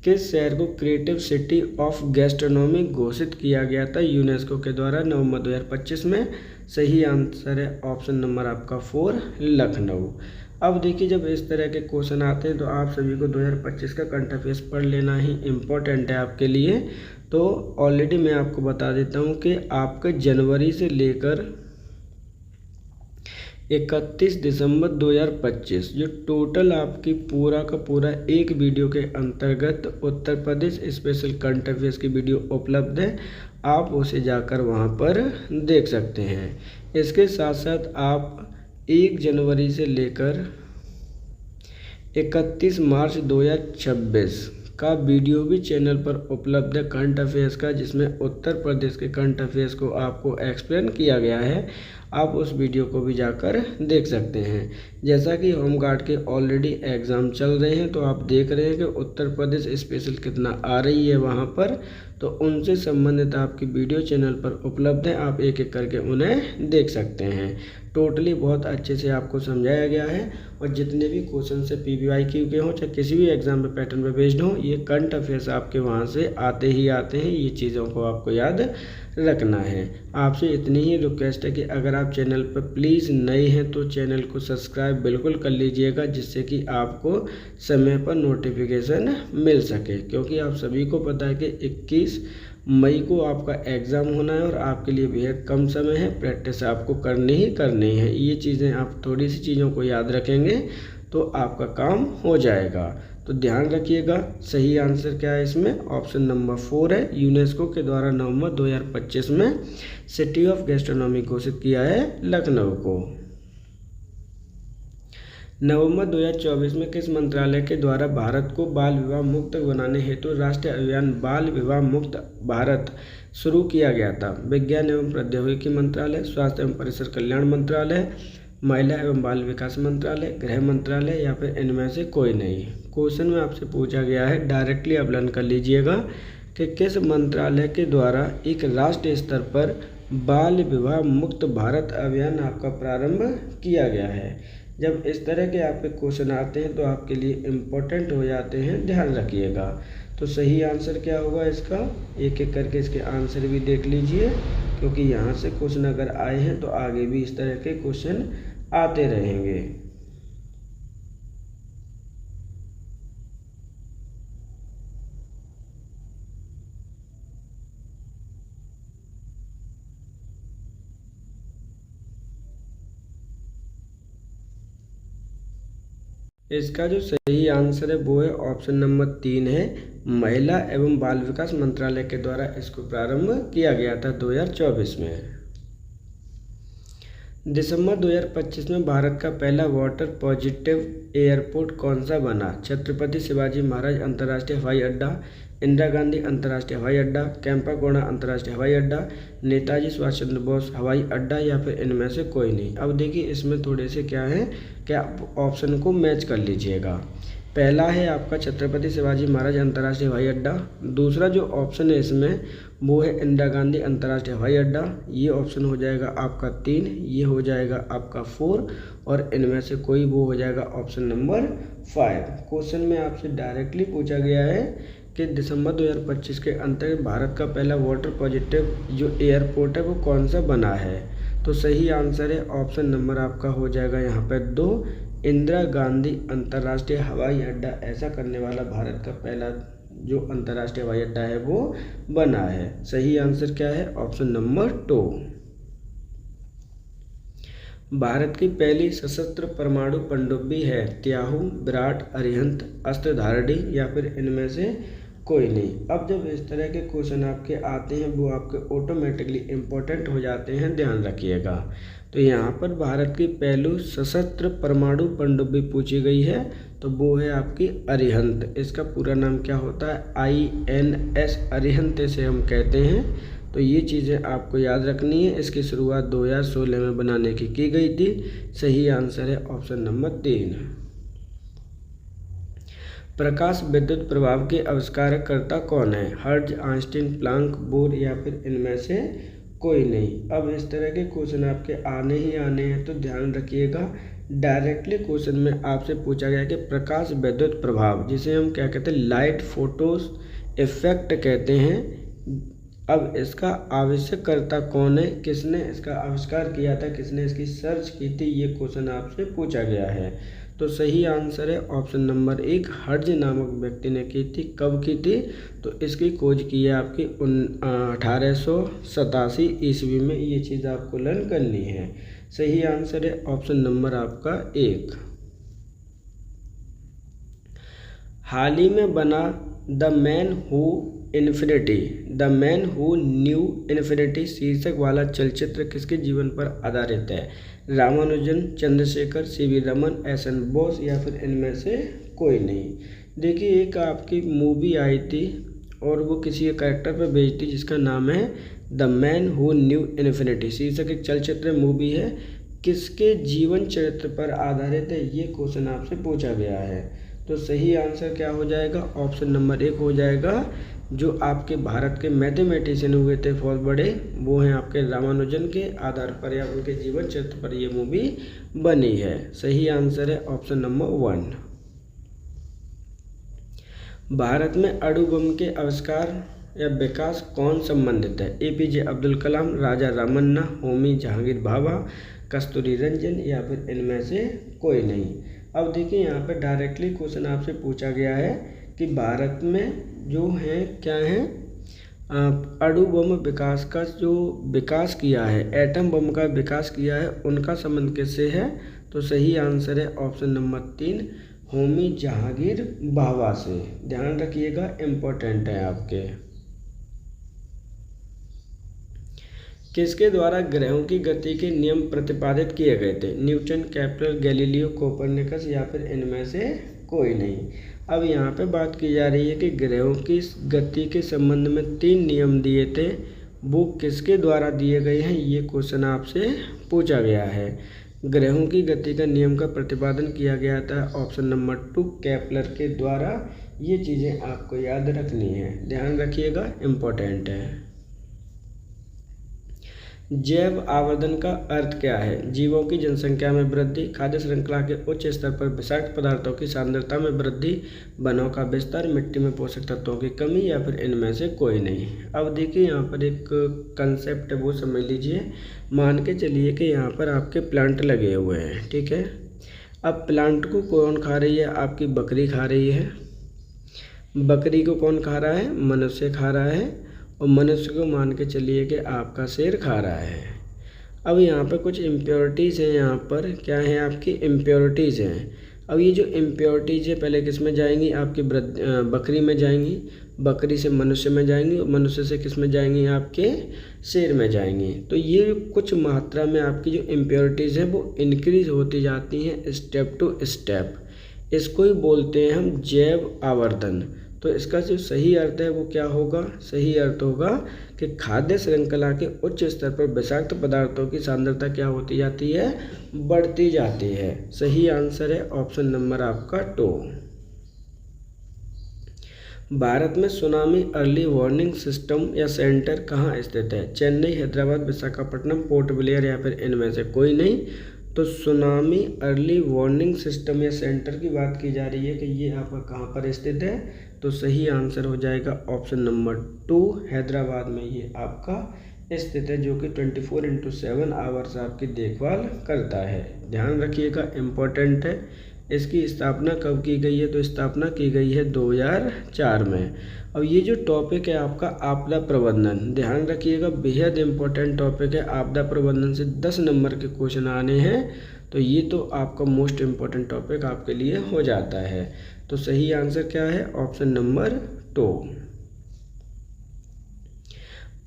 किस शहर को क्रिएटिव सिटी ऑफ गैस्ट्रोनॉमी घोषित किया गया था यूनेस्को के द्वारा नवंबर 2025 में? सही आंसर है ऑप्शन नंबर आपका 4, लखनऊ। अब देखिए, जब इस तरह के क्वेश्चन आते हैं तो आप सभी को 2025 का करंट अफेयर्स पढ़ लेना ही इम्पोर्टेंट है आपके लिए। तो ऑलरेडी मैं आपको बता देता हूँ कि आपका जनवरी से लेकर 31 दिसंबर 2025 जो टोटल आपकी पूरा का पूरा एक वीडियो के अंतर्गत Uttar Pradesh special current affairs की वीडियो उपलब्ध है, आप उसे जाकर वहां पर देख सकते हैं। इसके साथ साथ आप 1 जनवरी से लेकर 31 मार्च 2026 का वीडियो भी चैनल पर उपलब्ध है करंट अफेयर्स का, जिसमें उत्तर प्रदेश के करंट अफेयर्स को आपको एक्सप्लेन किया गया है। आप उस वीडियो को भी जाकर देख सकते हैं। जैसा कि होमगार्ड के ऑलरेडी एग्ज़ाम चल रहे हैं तो आप देख रहे हैं कि उत्तर प्रदेश स्पेशल कितना आ रही है वहां पर, तो उनसे संबंधित आपकी वीडियो चैनल पर उपलब्ध है, आप एक एक करके उन्हें देख सकते हैं। टोटली बहुत अच्छे से आपको समझाया गया है और जितने भी क्वेश्चन से PBIQ के हों चाहे किसी भी एग्जाम पे पैटर्न पे बेस्ड हो, ये करंट अफेयर्स आपके वहाँ से आते ही आते हैं। ये चीज़ों को आपको याद रखना है। आपसे इतनी ही रिक्वेस्ट है कि अगर आप चैनल पर प्लीज़ नए हैं तो चैनल को सब्सक्राइब बिल्कुल कर लीजिएगा, जिससे कि आपको समय पर नोटिफिकेशन मिल सके। क्योंकि आप सभी को पता है कि 21 मई को आपका एग्ज़ाम होना है और आपके लिए बेहद कम समय है, प्रैक्टिस आपको करनी ही करनी है। ये चीज़ें आप थोड़ी सी चीज़ों को याद रखेंगे तो आपका काम हो जाएगा। तो ध्यान रखिएगा, सही आंसर क्या है इसमें, ऑप्शन नंबर 4 है। यूनेस्को के द्वारा नवंबर 2025 में सिटी ऑफ गैस्ट्रोनॉमी घोषित किया है लखनऊ को। नवंबर 2024 में किस मंत्रालय के द्वारा भारत को बाल विवाह मुक्त बनाने हेतु राष्ट्रीय अभियान बाल विवाह मुक्त भारत शुरू किया गया था? विज्ञान एवं प्रौद्योगिकी मंत्रालय, स्वास्थ्य एवं परिवार कल्याण मंत्रालय, महिला एवं बाल विकास मंत्रालय, गृह मंत्रालय या फिर इनमें से कोई नहीं। क्वेश्चन में आपसे पूछा गया है, डायरेक्टली आप लर्न कर लीजिएगा कि किस मंत्रालय के द्वारा एक राष्ट्रीय स्तर पर बाल विवाह मुक्त भारत अभियान आपका प्रारंभ किया गया है। जब इस तरह के आपके क्वेश्चन आते हैं तो आपके लिए इम्पोर्टेंट हो जाते हैं, ध्यान रखिएगा। तो सही आंसर क्या होगा इसका, एक एक करके इसके आंसर भी देख लीजिए, क्योंकि यहाँ से क्वेश्चन अगर आए हैं तो आगे भी इस तरह के क्वेश्चन आते रहेंगे। इसका जो सही आंसर है वो है ऑप्शन नंबर 3 है, महिला एवं बाल विकास मंत्रालय के द्वारा इसको प्रारंभ किया गया था 2024 में। दिसंबर 2025 में भारत का पहला वाटर पॉजिटिव एयरपोर्ट कौन सा बना? छत्रपति शिवाजी महाराज अंतर्राष्ट्रीय हवाई अड्डा, इंदिरा गांधी अंतर्राष्ट्रीय हवाई अड्डा, कैंपागोड़ा अंतर्राष्ट्रीय हवाई अड्डा, नेताजी सुभाष चंद्र बोस हवाई अड्डा या फिर इनमें से कोई नहीं। अब देखिए, इसमें थोड़े से क्या है कि आप ऑप्शन को मैच कर लीजिएगा। पहला है आपका छत्रपति शिवाजी महाराज अंतर्राष्ट्रीय हवाई अड्डा, दूसरा जो ऑप्शन है इसमें वो है इंदिरा गांधी अंतर्राष्ट्रीय हवाई अड्डा, ये ऑप्शन हो जाएगा आपका 3, ये हो जाएगा आपका 4 और इनमें से कोई वो हो जाएगा ऑप्शन नंबर 5। क्वेश्चन में आपसे डायरेक्टली पूछा गया है कि दिसंबर 2025 के अंतर्गत भारत का पहला वाटर पॉजिटिव जो एयरपोर्ट है वो कौन सा बना है? तो सही आंसर है ऑप्शन नंबर आपका हो जाएगा यहाँ पर 2, इंदिरा गांधी अंतर्राष्ट्रीय हवाई अड्डा। ऐसा करने वाला भारत का पहला जो अंतर्राष्ट्रीय हवाई अड्डा है वो बना है। सही आंसर क्या है, ऑप्शन नंबर 2। भारत की पहली सशस्त्र परमाणु पनडुब्बी है त्याहू, विराट, अरिहंत, अस्त्रधारणी या फिर इनमें से कोई नहीं। अब जब इस तरह के क्वेश्चन आपके आते हैं वो आपके ऑटोमेटिकली इम्पोर्टेंट हो जाते हैं, ध्यान रखिएगा। तो यहाँ पर भारत की पहली सशस्त्र परमाणु पनडुब्बी पूछी गई है, तो वो है आपकी अरिहंत। इसका पूरा नाम क्या होता है? INS अरिहंत इसे हम कहते हैं। तो ये चीज़ें आपको याद रखनी है। इसकी शुरुआत 2016 में बनाने की गई थी। सही आंसर है ऑप्शन नंबर 3। प्रकाश विद्युत प्रभाव के आविष्कारकर्ता कौन है? हर्ट्ज, आइंस्टीन, प्लांक, बोर या फिर इनमें से कोई नहीं। अब इस तरह के क्वेश्चन आपके आने ही आने हैं, तो ध्यान रखिएगा। डायरेक्टली क्वेश्चन में आपसे पूछा गया कि प्रकाश विद्युत प्रभाव, जिसे हम क्या कहते हैं, लाइट फोटोस इफेक्ट कहते हैं। अब इसका आविष्कारकर्ता कौन है, किसने इसका आविष्कार किया था, किसने इसकी सर्च की थी, ये क्वेश्चन आपसे पूछा गया है। तो सही आंसर है ऑप्शन नंबर 1, हर्ट्ज नामक व्यक्ति ने की थी। कब की थी? तो इसकी खोज की है आपकी 1887 ईस्वी में। ये चीज़ आपको लर्न करनी है। सही आंसर है ऑप्शन नंबर आपका 1। हाल ही में बना the man who knew infinity शीर्षक वाला चलचित्र किसके जीवन पर आधारित है? रामानुजन, चंद्रशेखर, CV रमन, SN बोस या फिर इनमें से कोई नहीं। देखिए, एक आपकी मूवी आई थी और वो किसी कैरेक्टर पर बेस्ड थी जिसका नाम है the man who knew infinity. शीर्षक एक चलचित्र मूवी है। किसके जीवन चरित्र पर आधारित है, ये क्वेश्चन आपसे पूछा गया है। तो सही आंसर क्या हो जाएगा? ऑप्शन नंबर 1 हो जाएगा। जो आपके भारत के मैथमेटिशियन हुए थे बहुत बड़े, वो हैं आपके रामानुजन के आधार पर या उनके जीवन चरित्र पर ये मूवी बनी है। सही आंसर है ऑप्शन नंबर 1। भारत में अणु बम के आविष्कार या विकास कौन संबंधित है? APJ अब्दुल कलाम, राजा रामन्ना, होमी जहांगीर भाभा, कस्तूरी रंजन या फिर इनमें से कोई नहीं। अब देखिए, यहाँ पे डायरेक्टली क्वेश्चन आपसे पूछा गया है कि भारत में जो है क्या है, अणु बम विकास का जो विकास किया है, एटम बम का विकास किया है, उनका संबंध किससे है? तो सही आंसर है ऑप्शन नंबर 3, होमी जहांगीर भाभा से। ध्यान रखिएगा, इम्पोर्टेंट है आपके। किसके द्वारा ग्रहों की गति के नियम प्रतिपादित किए गए थे? न्यूटन, केपलर, गैलीलियो, कोपरनिकस या फिर इनमें से कोई नहीं। अब यहाँ पे बात की जा रही है कि ग्रहों की गति के संबंध में 3 नियम दिए थे, वो किसके द्वारा दिए गए हैं, ये क्वेश्चन आपसे पूछा गया है। ग्रहों की गति का नियम का प्रतिपादन किया गया था ऑप्शन नंबर 2, केपलर के द्वारा। ये चीज़ें आपको याद रखनी है, ध्यान रखिएगा, इम्पोर्टेंट है। जैव आवर्धन का अर्थ क्या है? जीवों की जनसंख्या में वृद्धि, खाद्य श्रृंखला के उच्च स्तर पर विषाक्त पदार्थों की सांद्रता में वृद्धि, वनों का विस्तार, मिट्टी में पोषक तत्वों की कमी या फिर इनमें से कोई नहीं। अब देखिए, यहाँ पर एक कंसेप्ट है, वो समझ लीजिए। मान के चलिए कि यहाँ पर आपके प्लांट लगे हुए हैं, ठीक है। अब प्लांट को कौन खा रही है? आपकी बकरी खा रही है। बकरी को कौन खा रहा है? मनुष्य खा रहा है। और मनुष्य को मान के चलिए कि आपका शेर खा रहा है। अब यहाँ पर कुछ इम्प्योरिटीज़ हैं, यहाँ पर क्या है, आपकी इम्प्योरिटीज़ हैं। अब ये जो इम्प्योरिटीज़ है पहले किस में जाएंगी? आपकी बकरी में जाएंगी, बकरी से मनुष्य में जाएंगी और मनुष्य से किस में जाएंगी? आपके शेर में जाएंगी। तो ये कुछ मात्रा में आपकी जो इम्प्योरिटीज़ हैं वो इंक्रीज होती जाती हैं स्टेप टू स्टेप। इसको ही बोलते हैं हम जैव आवर्धन। तो इसका जो सही अर्थ है वो क्या होगा? सही अर्थ होगा कि खाद्य श्रृंखला के उच्च स्तर पर विषाक्त पदार्थों की सांद्रता क्या होती जाती है? बढ़ती जाती है। सही आंसर है ऑप्शन नंबर आपका 2। भारत में सुनामी अर्ली वार्निंग सिस्टम या सेंटर कहाँ स्थित है? चेन्नई, हैदराबाद, विशाखापट्टनम, पोर्ट ब्लेयर या फिर इनमें से कोई नहीं। तो सुनामी अर्ली वार्निंग सिस्टम या सेंटर की बात की जा रही है कि ये आपका कहाँ पर स्थित है? तो सही आंसर हो जाएगा ऑप्शन नंबर 2, हैदराबाद में ये आपका स्थित है, जो कि 24/7 आवर्स आपकी देखभाल करता है। ध्यान रखिएगा, इम्पोर्टेंट है। इसकी स्थापना कब की गई है? तो स्थापना की गई है 2004 में। अब ये जो टॉपिक है आपका आपदा प्रबंधन, ध्यान रखिएगा, बेहद इम्पोर्टेंट टॉपिक है। आपदा प्रबंधन से 10 नंबर के क्वेश्चन आने हैं, तो ये तो आपका मोस्ट इम्पोर्टेंट टॉपिक आपके लिए हो जाता है। तो सही आंसर क्या है? Option number 2।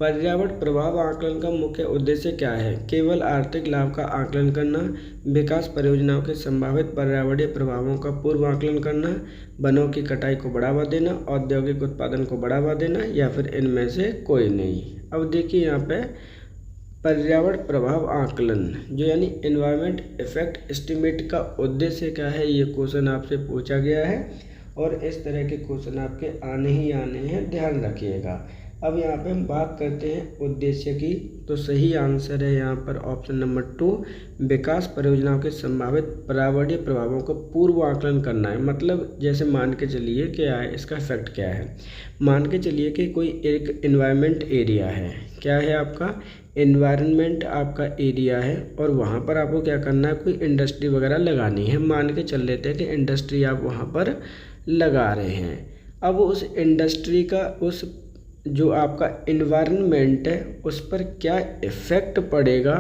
पर्यावरण प्रभाव आकलन का मुख्य उद्देश्य क्या है? केवल आर्थिक लाभ का आकलन करना, विकास परियोजनाओं के संभावित पर्यावरणीय प्रभावों का पूर्व आकलन करना, वनों की कटाई को बढ़ावा देना, औद्योगिक उत्पादन को बढ़ावा देना, या फिर इनमें से कोई नहीं। अब देखिए यहाँ पे पर्यावरण प्रभाव आकलन जो यानी एनवायरमेंट इफेक्ट एस्टिमेट का उद्देश्य क्या है, ये क्वेश्चन आपसे पूछा गया है और इस तरह के क्वेश्चन आपके आने ही आने हैं, ध्यान रखिएगा। अब यहाँ पे हम बात करते हैं उद्देश्य की, तो सही आंसर है यहाँ पर ऑप्शन नंबर 2, विकास परियोजनाओं के संभावित पर्यावरणीय प्रभावों का पूर्व आकलन करना है। मतलब जैसे मान के चलिए क्या है, इसका इफेक्ट क्या है। मान के चलिए कि कोई एक एनवायरनमेंट एरिया है, क्या है आपका एनवायरनमेंट आपका एरिया है, और वहाँ पर आपको क्या करना है, कोई इंडस्ट्री वगैरह लगानी है। मान के चल लेते हैं कि इंडस्ट्री आप वहाँ पर लगा रहे हैं। अब उस इंडस्ट्री का उस जो आपका एनवायरनमेंट है उस पर क्या इफ़ेक्ट पड़ेगा,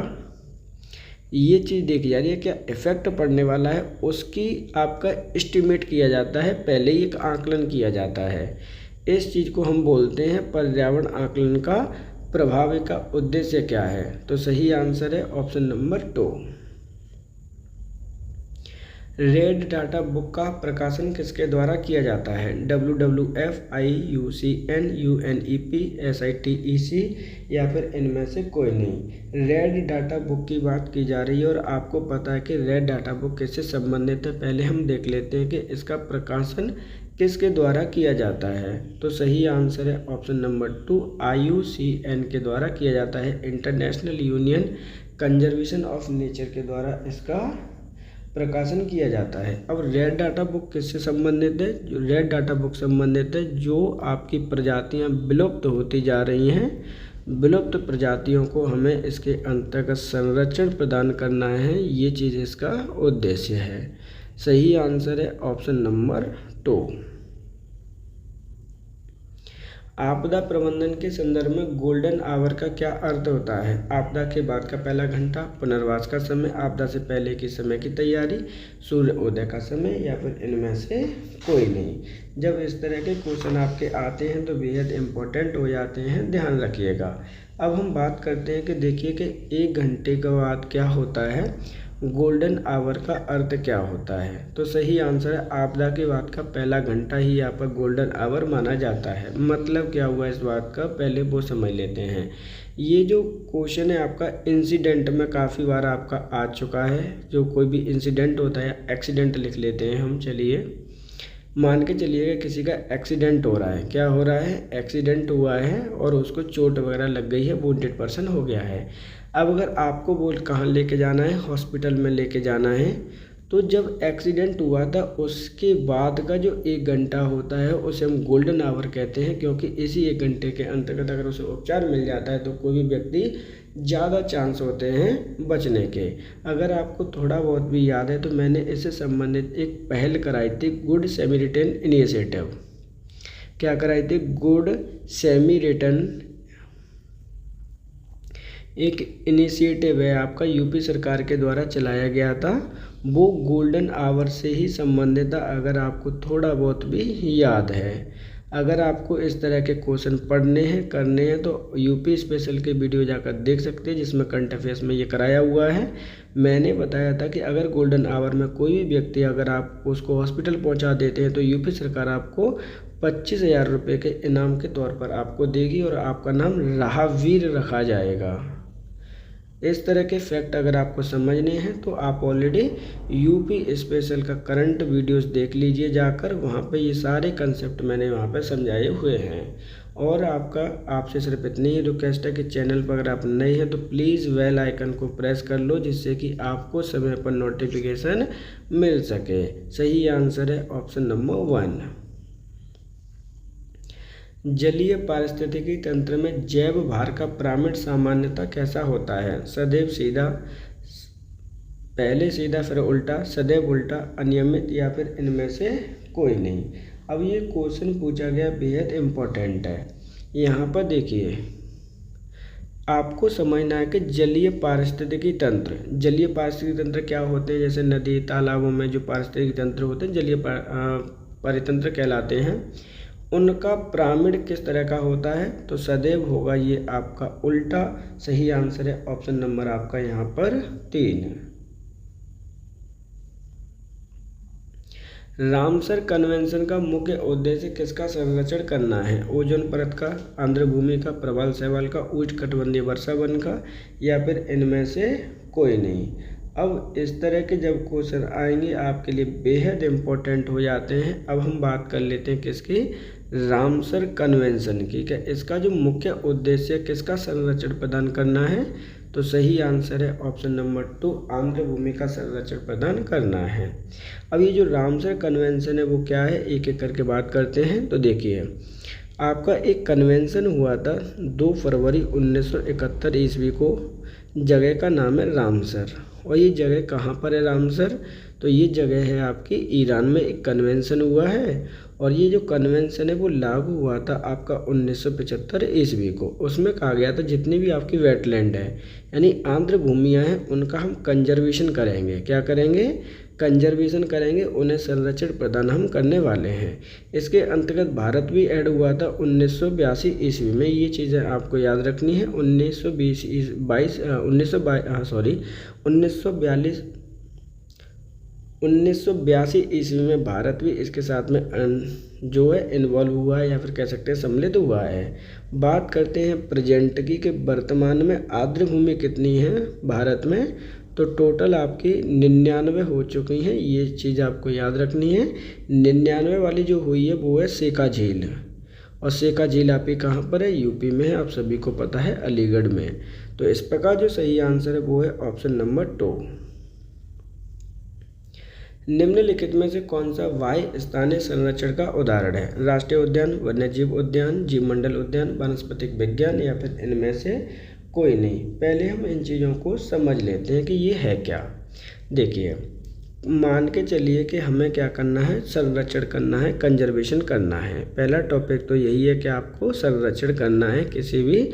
ये चीज़ देखी जा रही है। क्या इफ़ेक्ट पड़ने वाला है उसकी आपका एस्टिमेट किया जाता है, पहले ही एक आकलन किया जाता है। इस चीज़ को हम बोलते हैं पर्यावरण आकलन का प्रभाव का उद्देश्य क्या है। तो सही आंसर है option number 2। Red data book का प्रकाशन किसके द्वारा किया जाता है? WWF, IUCN, UNEP, SITEC, या फिर इनमें से कोई नहीं। रेड डाटा बुक की बात की जा रही है और आपको पता है कि रेड डाटा बुक किससे संबंधित है। पहले हम देख लेते हैं कि इसका प्रकाशन किसके द्वारा किया जाता है। तो सही आंसर है ऑप्शन नंबर 2, IUCN के द्वारा किया जाता है। International union conservation of nature के द्वारा इसका प्रकाशन किया जाता है। अब रेड डाटा बुक किससे संबंधित है? जो रेड डाटा बुक संबंधित है जो आपकी प्रजातियां विलुप्त होती जा रही हैं, विलुप्त प्रजातियों को हमें इसके अंतर्गत संरक्षण प्रदान करना है, ये चीज़ इसका उद्देश्य है। सही आंसर है ऑप्शन नंबर 2। आपदा प्रबंधन के संदर्भ में गोल्डन आवर का क्या अर्थ होता है? आपदा के बाद का पहला घंटा, पुनर्वास का समय, आपदा से पहले के समय की तैयारी, सूर्योदय का समय, या फिर इनमें से कोई नहीं। जब इस तरह के क्वेश्चन आपके आते हैं तो बेहद इम्पोर्टेंट हो जाते हैं, ध्यान रखिएगा। अब हम बात करते हैं कि देखिए कि 1 घंटे के बाद क्या होता है, गोल्डन आवर का अर्थ क्या होता है। तो सही आंसर है आपदा के बाद का पहला घंटा ही यहाँ पर गोल्डन आवर माना जाता है। मतलब क्या हुआ इस बात का, पहले वो समझ लेते हैं। ये जो क्वेश्चन है आपका इंसिडेंट में काफ़ी बार आपका आ चुका है। जो कोई भी इंसिडेंट होता है, एक्सीडेंट लिख लेते हैं हम। चलिए मान के चलिएगा किसी का एक्सीडेंट हो रहा है, क्या हो रहा है, एक्सीडेंट हुआ है और उसको चोट वगैरह लग गई है, वुंडेड पर्सन हो गया है। अब अगर आपको बोल कहाँ लेके जाना है, हॉस्पिटल में लेके जाना है, तो जब एक्सीडेंट हुआ था उसके बाद का जो 1 घंटा होता है उसे हम गोल्डन आवर कहते हैं, क्योंकि इसी 1 घंटे के अंतर्गत अगर उसे उपचार मिल जाता है तो कोई भी व्यक्ति ज़्यादा चांस होते हैं बचने के। अगर आपको थोड़ा बहुत भी याद है तो मैंने इससे संबंधित एक पहल कराई थी, गुड सैमरिटन इनिशिएटिव। क्या कराई थी? गुड सैमरिटन एक इनिशिएटिव है आपका, यूपी सरकार के द्वारा चलाया गया था। वो गोल्डन आवर से ही संबंधित था, अगर आपको थोड़ा बहुत भी याद है। अगर आपको इस तरह के क्वेश्चन पढ़ने हैं, करने हैं, तो यूपी स्पेशल के वीडियो जाकर देख सकते हैं, जिसमें करंट अफेयर्स में ये कराया हुआ है। मैंने बताया था कि अगर गोल्डन आवर में कोई भी व्यक्ति अगर आप उसको हॉस्पिटल पहुंचा देते हैं तो यूपी सरकार आपको 25,000 रुपये के इनाम के तौर पर आपको देगी और आपका नाम राहवीर रखा जाएगा। इस तरह के फैक्ट अगर आपको समझने हैं तो आप ऑलरेडी यूपी स्पेशल का करंट वीडियोस देख लीजिए जाकर, वहाँ पे ये सारे कंसेप्ट मैंने वहाँ पे समझाए हुए हैं। और आपसे सिर्फ इतनी ही रिक्वेस्ट है कि चैनल पर अगर आप नए हैं तो प्लीज़ बेल आइकन को प्रेस कर लो, जिससे कि आपको समय पर नोटिफिकेशन मिल सके। सही आंसर है ऑप्शन नंबर 1। जलीय पारिस्थितिकी तंत्र में जैव भार का पिरामिड सामान्यतः कैसा होता है? सदैव सीधा, पहले सीधा फिर उल्टा, सदैव उल्टा, अनियमित, या फिर इनमें से कोई नहीं। अब ये क्वेश्चन पूछा गया बेहद इम्पोर्टेंट है। यहाँ पर देखिए आपको समझना है कि जलीय पारिस्थितिकी तंत्र, जलीय पारिस्थितिकी तंत्र क्या होते हैं? जैसे नदी तालाबों में जो पारिस्थितिकी तंत्र होते हैं जलीय परितंत्र कहलाते हैं। उनका पिरामिड किस तरह का होता है? तो सदैव होगा ये आपका उल्टा। सही आंसर है ऑप्शन नंबर आपका यहाँ पर 3। रामसर कन्वेंशन का मुख्य उद्देश्य किसका संरक्षण करना है? ओजोन परत का, आंध्र भूमि का, प्रबल शैवाल का, उष्णकटिबंधीय वर्षावन का, या फिर इनमें से कोई नहीं। अब इस तरह के जब क्वेश्चन आएंगे आपके लिए बेहद इम्पोर्टेंट हो जाते हैं। अब हम बात कर लेते हैं किसकी? रामसर कन्वेंशन की। क्या इसका जो मुख्य उद्देश्य किसका संरक्षण प्रदान करना है? तो सही आंसर है ऑप्शन नंबर 2, आंध्र भूमि का संरक्षण प्रदान करना है। अब ये जो रामसर कन्वेंशन है वो क्या है, एक एक करके बात करते हैं। तो देखिए, आपका एक कन्वेंशन हुआ था 2 फरवरी 1971 ईस्वी को। जगह का नाम है रामसर। और ये जगह कहाँ पर है रामसर? तो ये जगह है आपकी ईरान में एक कन्वेंशन हुआ है। और ये जो कन्वेंशन है वो लागू हुआ था आपका 1975 ईस्वी को। उसमें कहा गया था जितनी भी आपकी वेटलैंड है यानी आंध्र भूमियाँ हैं उनका हम कंजर्वेशन करेंगे। क्या करेंगे? कंजर्वेशन करेंगे, उन्हें संरक्षण प्रदान हम करने वाले हैं। इसके अंतर्गत भारत भी ऐड हुआ था 1982 ईस्वी में। ये चीज़ें आपको याद रखनी है। 1982 ईस्वी में भारत भी इसके साथ में जो है इन्वॉल्व हुआ है या फिर कह सकते हैं सम्मिलित हुआ है। बात करते हैं प्रेजेंट की कि वर्तमान में आर्द्र भूमि कितनी है भारत में? तो टोटल आपकी 99 हो चुकी हैं। ये चीज़ आपको याद रखनी है। 99 वाली जो हुई है वो है सेका झील। और सेका झील आपकी कहाँ पर है? यूपी में है। आप सभी को पता है, अलीगढ़ में। तो इस प्रकार जो सही आंसर है वो है ऑप्शन नंबर 2। निम्नलिखित में से कौन सा वायु स्थानीय संरक्षण का उदाहरण है? राष्ट्रीय उद्यान, वन्यजीव उद्यान, जीवमंडल उद्यान, वनस्पतिक विज्ञान, या फिर इनमें से कोई नहीं। पहले हम इन चीज़ों को समझ लेते हैं कि ये है क्या। देखिए, मान के चलिए कि हमें क्या करना है? संरक्षण करना है, कंजर्वेशन करना है। पहला टॉपिक तो यही है कि आपको संरक्षण करना है किसी भी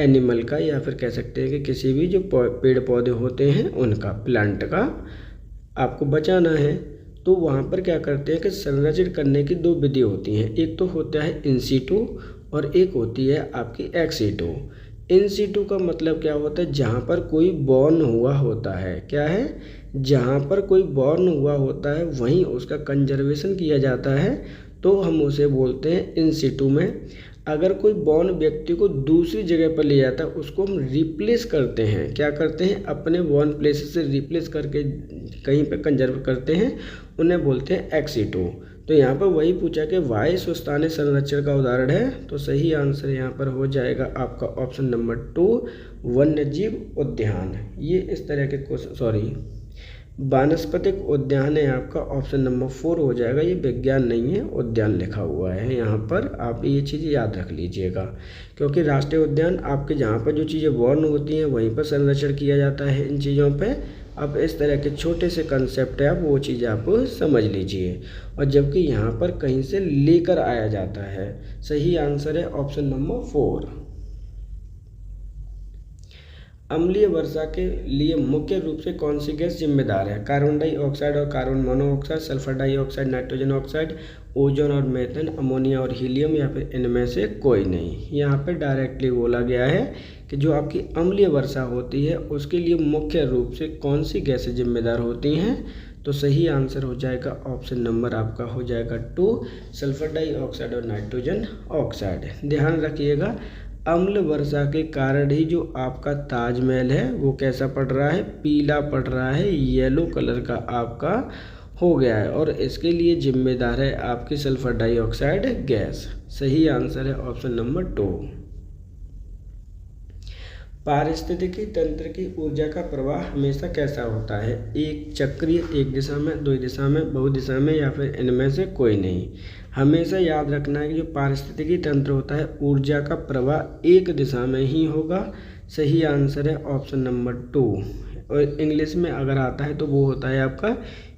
एनिमल का, या फिर कह सकते हैं कि किसी भी जो पेड़ पौधे होते हैं उनका, प्लांट का आपको बचाना है। तो वहाँ पर क्या करते हैं कि संरक्षण करने की 2 विधि होती हैं। एक तो होता है इन सीटू और एक होती है आपकी एक्स सीटू। इन सीटू का मतलब क्या होता है? जहाँ पर कोई बॉर्न हुआ होता है। क्या है? जहाँ पर कोई बॉर्न हुआ होता है वहीं उसका कंजर्वेशन किया जाता है, तो हम उसे बोलते हैं इन सीटू में। अगर कोई बॉर्न व्यक्ति को दूसरी जगह पर ले जाता है उसको हम रिप्लेस करते हैं। क्या करते हैं? अपने बॉर्न प्लेसेस से रिप्लेस करके कहीं पर कंजर्व करते हैं, उन्हें बोलते हैं एक्स सीटू। तो यहाँ पर वही पूछा कि वायु स्थानीय संरक्षण का उदाहरण है। तो सही आंसर यहाँ पर हो जाएगा आपका ऑप्शन नंबर 2, वन्यजीव उद्यान। ये इस तरह के क्वेश्चन, वानस्पतिक उद्यान है आपका ऑप्शन नंबर 4 हो जाएगा। ये विज्ञान नहीं है, उद्यान लिखा हुआ है यहाँ पर। आप ये चीज़ याद रख लीजिएगा, क्योंकि राष्ट्रीय उद्यान आपके जहाँ पर जो चीज़ें बॉर्न होती हैं वहीं पर संरक्षण किया जाता है इन चीज़ों पे। अब इस तरह के छोटे से कंसेप्ट है, आप वो चीज़ आप समझ लीजिए। और जबकि यहाँ पर कहीं से लेकर आया जाता है। सही आंसर है ऑप्शन नंबर 4। अम्लीय वर्षा के लिए मुख्य रूप से कौन सी गैस जिम्मेदार है? कार्बन डाइऑक्साइड और carbon monoxide, sulphur dioxide, nitrogen oxide, ozone और मेथेन, अमोनिया और हीलियम, या फिर इनमें से कोई नहीं। यहाँ पर डायरेक्टली बोला गया है कि जो आपकी अम्लीय वर्षा होती है उसके लिए मुख्य रूप से कौन सी गैसें जिम्मेदार होती हैं? तो सही आंसर हो जाएगा ऑप्शन नंबर आपका हो जाएगा 2, सल्फर डाइऑक्साइड और नाइट्रोजन ऑक्साइड। ध्यान रखिएगा, अम्ल वर्षा के कारण ही जो आपका ताजमहल है वो कैसा पड़ रहा है? पीला पड़ रहा है, येलो कलर का आपका हो गया है। और इसके लिए जिम्मेदार है आपकी सल्फर डाइऑक्साइड गैस। सही आंसर है ऑप्शन नंबर 2। पारिस्थितिकी तंत्र की ऊर्जा का प्रवाह हमेशा कैसा होता है? एक चक्रीय, एक दिशा में, 2 दिशा में, बहुदिशा में, या फिर इनमें से कोई नहीं। हमेशा याद रखना है कि जो पारिस्थितिकी तंत्र होता है ऊर्जा का प्रवाह एक दिशा में ही होगा। सही आंसर है ऑप्शन नंबर 2। और इंग्लिश में अगर आता है तो वो होता है आपका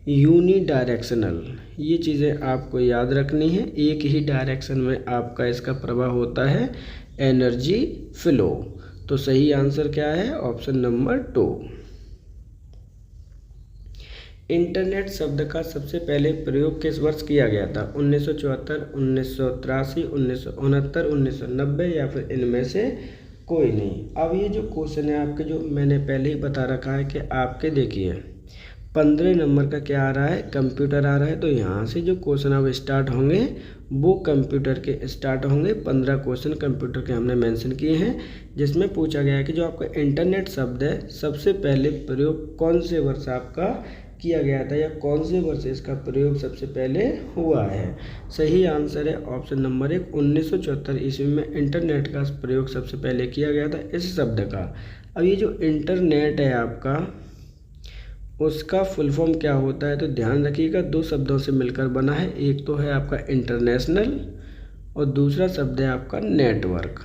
यूनी डायरेक्शनल। ये चीज़ें आपको याद रखनी है। एक ही डायरेक्शन में आपका इसका प्रवाह होता है, एनर्जी फ्लो। तो सही आंसर क्या है? Option number 2। इंटरनेट शब्द का सबसे पहले प्रयोग किस वर्ष किया गया था? 1974, 1983, 1969, 1990 या फिर इनमें से कोई नहीं। अब ये जो क्वेश्चन है आपके, जो मैंने पहले ही बता रखा है कि आपके देखिए 15 नंबर का क्या आ रहा है, कंप्यूटर आ रहा है। तो यहाँ से जो क्वेश्चन अब स्टार्ट होंगे वो कंप्यूटर के स्टार्ट होंगे। 15 क्वेश्चन कंप्यूटर के हमने मेंशन किए हैं, जिसमें पूछा गया है कि जो आपका इंटरनेट शब्द है सबसे पहले प्रयोग कौन से वर्ष आपका किया गया था, या कौन से वर्ष इसका प्रयोग सबसे पहले हुआ है। सही आंसर है ऑप्शन नंबर 1, 1974 ईस्वी में इंटरनेट का प्रयोग सबसे पहले किया गया था इस शब्द का। अब ये जो इंटरनेट है आपका, उसका फुल फॉर्म क्या होता है? तो ध्यान रखिएगा, 2 शब्दों से मिलकर बना है। एक तो है आपका इंटरनेशनल और दूसरा शब्द है आपका नेटवर्क।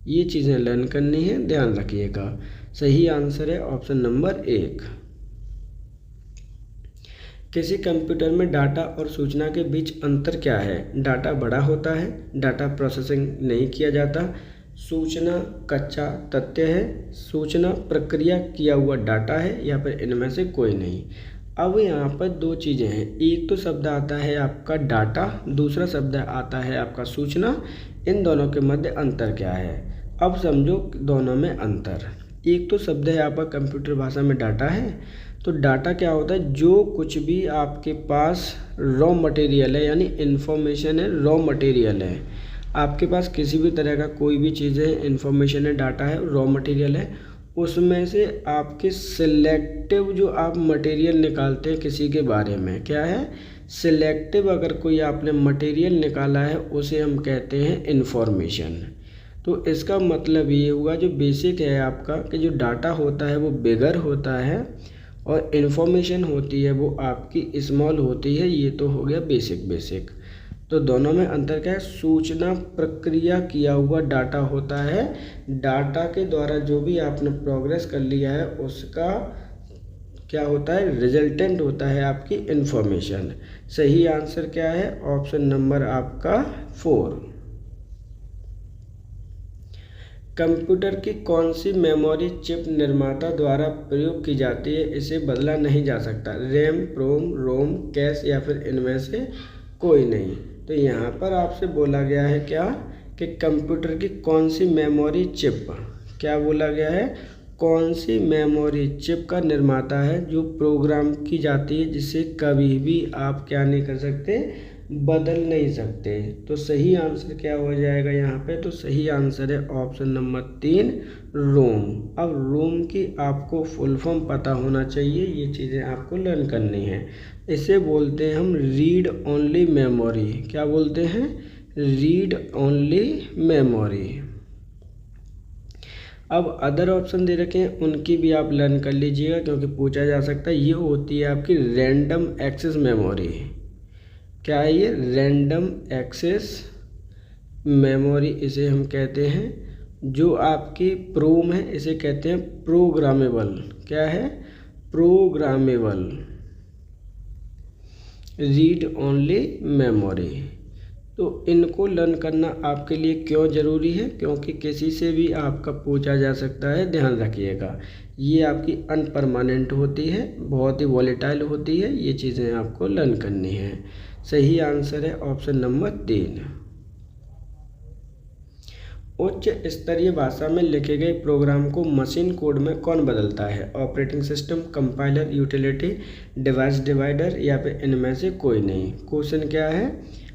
ये चीज़ें लर्न करनी है, ध्यान रखिएगा। सही आंसर है ऑप्शन नंबर 1। किसी कंप्यूटर में डाटा और सूचना के बीच अंतर क्या है? डाटा बड़ा होता है, डाटा प्रोसेसिंग नहीं किया जाता, सूचना कच्चा तथ्य है, सूचना प्रक्रिया किया हुआ डाटा है, या फिर इनमें से कोई नहीं। अब यहाँ पर 2 चीज़ें हैं। एक तो शब्द आता है आपका डाटा, दूसरा शब्द आता है आपका सूचना। इन दोनों के मध्य अंतर क्या है? अब समझो दोनों में अंतर। एक तो शब्द है आपका कंप्यूटर भाषा में डाटा है। तो डाटा क्या होता है? जो कुछ भी आपके पास रॉ मटेरियल है, यानी इन्फॉर्मेशन है, रॉ मटेरियल है। आपके पास किसी भी तरह का कोई भी चीज़ है, इन्फॉर्मेशन है, डाटा है, रॉ मटेरियल है, उसमें से आपके सिलेक्टिव जो आप मटेरियल निकालते हैं किसी के बारे में, क्या है? सिलेक्टिव अगर कोई आपने मटेरियल निकाला है उसे हम कहते हैं इन्फॉर्मेशन। तो इसका मतलब ये हुआ, जो बेसिक है आपका, कि जो डाटा होता है वो बिगर होता है और इन्फॉर्मेशन होती है वो आपकी स्मॉल होती है। ये तो हो गया बेसिक। तो दोनों में अंतर क्या है? सूचना प्रक्रिया किया हुआ डाटा होता है। डाटा के द्वारा जो भी आपने प्रोग्रेस कर लिया है उसका क्या होता है? रिजल्टेंट होता है आपकी इन्फॉर्मेशन। सही आंसर क्या है? ऑप्शन नंबर आपका 4। कंप्यूटर की कौन सी मेमोरी चिप निर्माता द्वारा प्रयोग की जाती है, इसे बदला नहीं जा सकता? रैम, रोम, कैश या फिर इनमें से कोई नहीं। तो यहाँ पर आपसे बोला गया है क्या, कि कंप्यूटर की कौन सी मेमोरी चिप, क्या बोला गया है? कौन सी मेमोरी चिप का निर्माता है जो प्रोग्राम की जाती है, जिसे कभी भी आप क्या नहीं कर सकते, बदल नहीं सकते। तो सही आंसर क्या हो जाएगा यहाँ पे? तो सही आंसर है ऑप्शन नंबर 3, रोम। अब रोम की आपको फुल फॉर्म पता होना चाहिए, ये चीज़ें आपको लर्न करनी है। इसे बोलते हैं हम रीड ओनली मेमोरी। क्या बोलते हैं? Read only memory. अब अदर ऑप्शन दे रखे हैं, उनकी भी आप लर्न कर लीजिएगा, क्योंकि पूछा जा सकता है। ये होती है आपकी रैंडम एक्सेस मेमोरी। क्या है ये? रैंडम एक्सेस मेमोरी इसे हम कहते हैं। जो आपकी प्रोम है इसे कहते हैं प्रोग्रामेबल। क्या है? Programmable read only memory. तो इनको लर्न करना आपके लिए क्यों ज़रूरी है? क्योंकि किसी से भी आपका पूछा जा सकता है, ध्यान रखिएगा। ये आपकी अनपरमानेंट होती है, बहुत ही वॉलेटाइल होती है, ये चीज़ें आपको लर्न करनी है। सही आंसर है ऑप्शन नंबर 3। उच्च स्तरीय भाषा में लिखे गए प्रोग्राम को मशीन कोड में कौन बदलता है? Operating system, compiler, utility, device divider या फिर इनमें से कोई नहीं। क्वेश्चन क्या है?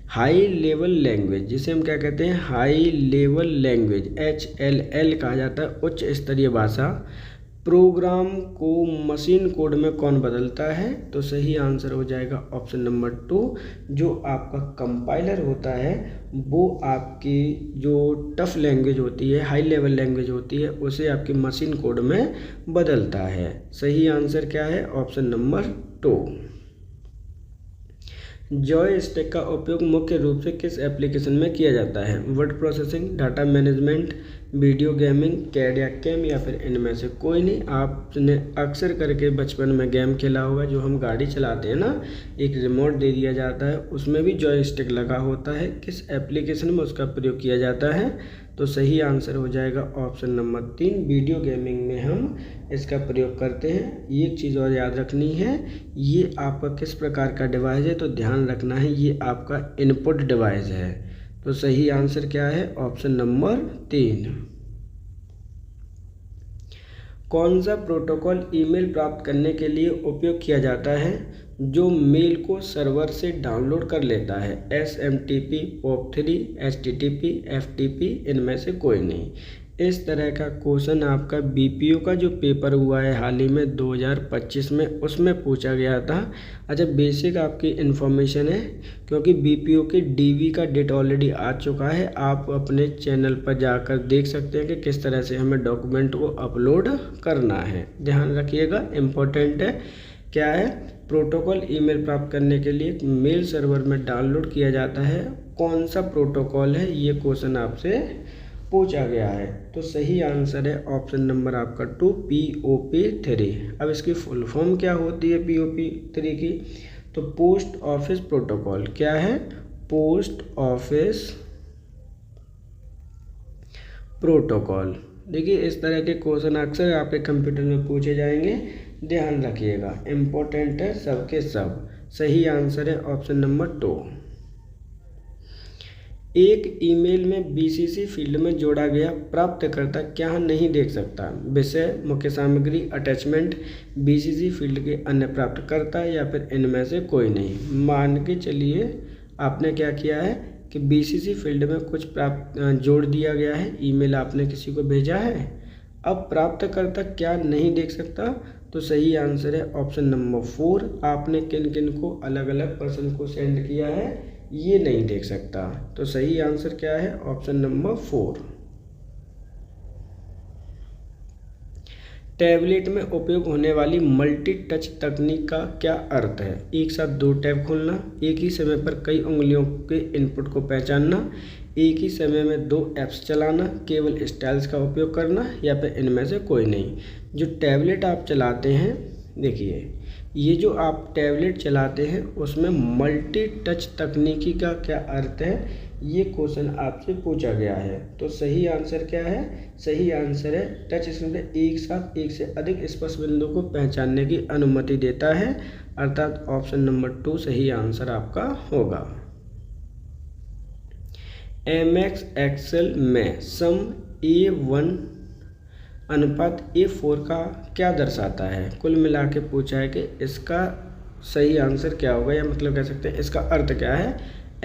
हाई लेवल लैंग्वेज, जिसे हम क्या कहते हैं? हाई लेवल लैंग्वेज, HLL कहा जाता है, उच्च स्तरीय भाषा। प्रोग्राम को मशीन कोड में कौन बदलता है? तो सही आंसर हो जाएगा ऑप्शन नंबर 2। जो आपका कंपाइलर होता है वो आपकी जो टफ लैंग्वेज होती है, हाई लेवल लैंग्वेज होती है, उसे आपकी मशीन कोड में बदलता है। सही आंसर क्या है? Option number 2। जॉयस्टिक का उपयोग मुख्य रूप से किस एप्लीकेशन में किया जाता है? Word processing, data management, video gaming, CAD या कैम, या फिर इनमें से कोई नहीं। आपने अक्सर करके बचपन में गेम खेला होगा, जो हम गाड़ी चलाते हैं ना, एक रिमोट दे दिया जाता है, उसमें भी जॉयस्टिक लगा होता है। किस एप्लीकेशन में उसका प्रयोग किया जाता है? तो सही आंसर हो जाएगा ऑप्शन नंबर 3, वीडियो गेमिंग में हम इसका प्रयोग करते हैं। एक चीज़ और याद रखनी है, ये आपका किस प्रकार का डिवाइस है, तो ध्यान रखना है ये आपका इनपुट डिवाइस है। तो सही आंसर क्या है? Option number 3। कौन सा प्रोटोकॉल ईमेल प्राप्त करने के लिए उपयोग किया जाता है जो मेल को सर्वर से डाउनलोड कर लेता है? SMTP, POP3, HTTP, FTP, इनमें से कोई नहीं। इस तरह का क्वेश्चन आपका BPO का जो पेपर हुआ है हाल ही में 2025 में, उसमें पूछा गया था। अच्छा, बेसिक आपकी इन्फॉर्मेशन है, क्योंकि BPO के DV का डेट ऑलरेडी आ चुका है। आप अपने चैनल पर जाकर देख सकते हैं कि किस तरह से हमें डॉक्यूमेंट को अपलोड करना है। ध्यान रखिएगा, इम्पोर्टेंट है। क्या है? प्रोटोकॉल ईमेल प्राप्त करने के लिए मेल सर्वर में डाउनलोड किया जाता है। कौन सा प्रोटोकॉल है, ये क्वेश्चन आपसे पूछा गया है। तो सही आंसर है ऑप्शन नंबर आपका 2, POP3। अब इसकी फुल फॉर्म क्या होती है POP3 की? तो पोस्ट ऑफिस प्रोटोकॉल। क्या है? Post office protocol. देखिए, इस तरह के क्वेश्चन अक्सर आपके कंप्यूटर में पूछे जाएंगे, ध्यान रखिएगा, इम्पोर्टेंट है सबके सब। सही आंसर है ऑप्शन नंबर 2। एक ईमेल में BCC फील्ड में जोड़ा गया प्राप्तकर्ता क्या नहीं देख सकता? विषय, मुख्य सामग्री, अटैचमेंट, BCC फील्ड के अन्य प्राप्तकर्ता, या फिर इनमें से कोई नहीं। मान के चलिए आपने क्या किया है कि BCC फील्ड में कुछ जोड़ दिया गया है, ईमेल आपने किसी को भेजा है। अब प्राप्तकर्ता क्या नहीं देख सकता? तो सही आंसर है ऑप्शन नंबर 4। आपने किन किन को अलग अलग पर्सन को सेंड किया है, ये नहीं देख सकता। तो सही आंसर क्या है? Option number 4। टैबलेट में उपयोग होने वाली मल्टी टच तकनीक का क्या अर्थ है? एक साथ 2 टैब खोलना, एक ही समय पर कई उंगलियों के इनपुट को पहचानना, एक ही समय में 2 ऐप्स चलाना, केवल स्टाइल्स का उपयोग करना, या फिर इनमें से कोई नहीं। जो टैबलेट आप चलाते हैं, देखिए ये जो आप टैबलेट चलाते हैं उसमें मल्टी टच तकनीकी का क्या अर्थ है, ये क्वेश्चन आपसे पूछा गया है। तो सही आंसर क्या है? सही आंसर है टच स्क्रीन पर एक साथ एक से अधिक स्पर्श बिंदु को पहचानने की अनुमति देता है, अर्थात ऑप्शन नंबर 2 सही आंसर आपका होगा। MS एक्सेल में सम A1 अनुपात A4 का क्या दर्शाता है? कुल मिला के पूछा है कि इसका सही आंसर क्या होगा, या मतलब कह सकते हैं इसका अर्थ क्या है।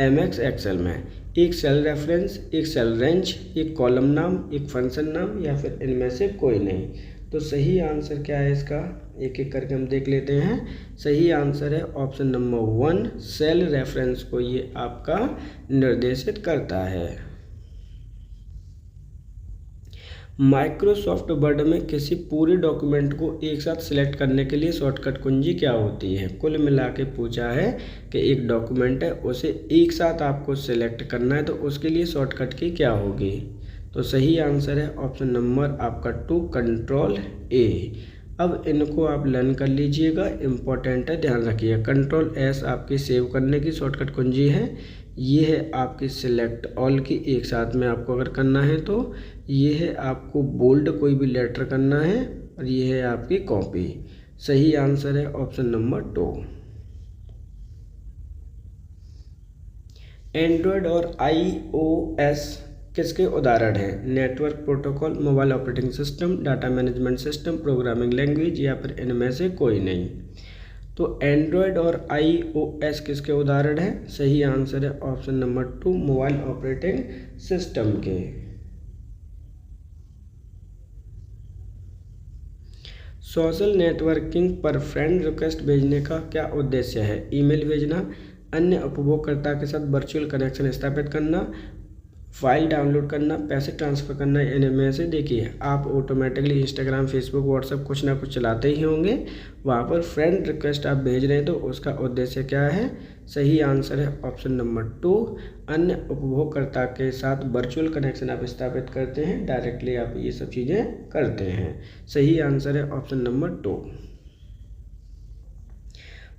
MS एक्सेल में एक सेल रेफरेंस, एक सेल रेंज, एक कॉलम नाम, एक फंक्शन नाम, या फिर इनमें से कोई नहीं। तो सही आंसर क्या है इसका, एक एक करके हम देख लेते हैं। सही आंसर है ऑप्शन नंबर 1, सेल रेफरेंस को ये आपका निर्देशित करता है। माइक्रोसॉफ्ट वर्ड में किसी पूरे डॉक्यूमेंट को एक साथ सिलेक्ट करने के लिए शॉर्टकट कुंजी क्या होती है? कुल मिला के पूछा है कि एक डॉक्यूमेंट है, उसे एक साथ आपको सिलेक्ट करना है, तो उसके लिए शॉर्टकट की क्या होगी? तो सही आंसर है ऑप्शन नंबर आपका 2, Ctrl+A। अब इनको आप लर्न कर लीजिएगा, इम्पोर्टेंट है, ध्यान रखिए। Ctrl+S आपकी सेव करने की शॉर्टकट कुंजी है। ये है आपकी सिलेक्ट ऑल की, एक साथ में आपको अगर करना है तो। ये है आपको बोल्ड कोई भी लेटर करना है, और ये है आपकी कॉपी। सही आंसर है ऑप्शन नंबर 2। एंड्रॉयड और iOS किसके उदाहरण हैं? Network protocol, mobile operating system, data management system, programming language, या फिर इनमें से कोई नहीं। तो एंड्रॉयड और iOS किसके उदाहरण हैं? सही आंसर है option number 2, mobile operating system के। सोशल नेटवर्किंग पर फ्रेंड रिक्वेस्ट भेजने का क्या उद्देश्य है? ईमेल भेजना, अन्य उपयोगकर्ता के साथ वर्चुअल कनेक्शन स्थापित करना, फाइल डाउनलोड करना, पैसे ट्रांसफ़र करना, इनमें से देखिए आप ऑटोमेटिकली इंस्टाग्राम, फेसबुक, व्हाट्सएप कुछ ना कुछ चलाते ही होंगे। वहाँ पर फ्रेंड रिक्वेस्ट आप भेज रहे हैं, तो उसका उद्देश्य क्या है? सही आंसर है ऑप्शन नंबर 2। अन्य उपभोगकर्ता के साथ वर्चुअल कनेक्शन आप स्थापित करते हैं, डायरेक्टली आप ये सब चीज़ें करते हैं। सही आंसर है ऑप्शन नंबर 2।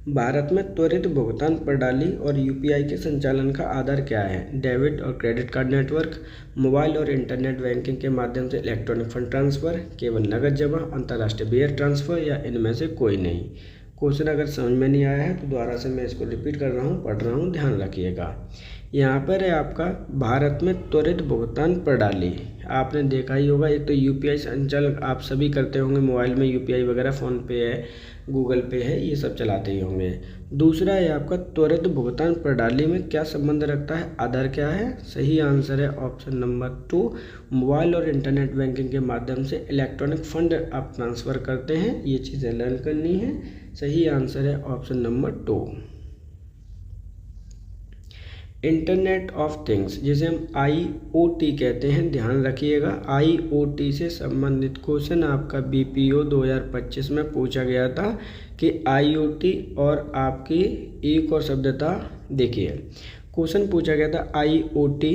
भारत में त्वरित भुगतान प्रणाली और यूपीआई के संचालन का आधार क्या है? डेबिट और क्रेडिट कार्ड नेटवर्क, मोबाइल और इंटरनेट बैंकिंग के माध्यम से इलेक्ट्रॉनिक फंड ट्रांसफ़र, केवल नकद जमा, अंतर्राष्ट्रीय वायर ट्रांसफ़र या इनमें से कोई नहीं। क्वेश्चन अगर समझ में नहीं आया है तो दोबारा से मैं इसको रिपीट कर रहा हूँ, पढ़ रहा हूँ, ध्यान रखिएगा। यहाँ पर है आपका भारत में त्वरित भुगतान प्रणाली। आपने देखा ही होगा, एक तो यूपीआई संचालन आप सभी करते होंगे, मोबाइल में यूपीआई वगैरह, फ़ोन पे है, गूगल पे है, ये सब चलाते ही होंगे। दूसरा है आपका त्वरित भुगतान प्रणाली में क्या संबंध रखता है? आधार क्या है? सही आंसर है ऑप्शन नंबर 2। मोबाइल और इंटरनेट बैंकिंग के माध्यम से इलेक्ट्रॉनिक फंड आप ट्रांसफ़र करते हैं, ये चीज़ें लर्न करनी है। सही आंसर है option number 2। Internet of things जिसे हम IoT कहते हैं, ध्यान रखिएगा। IoT से संबंधित क्वेश्चन आपका BPO 2025 में पूछा गया था कि IoT और आपकी एक और शब्द था, देखिए क्वेश्चन पूछा गया था IoT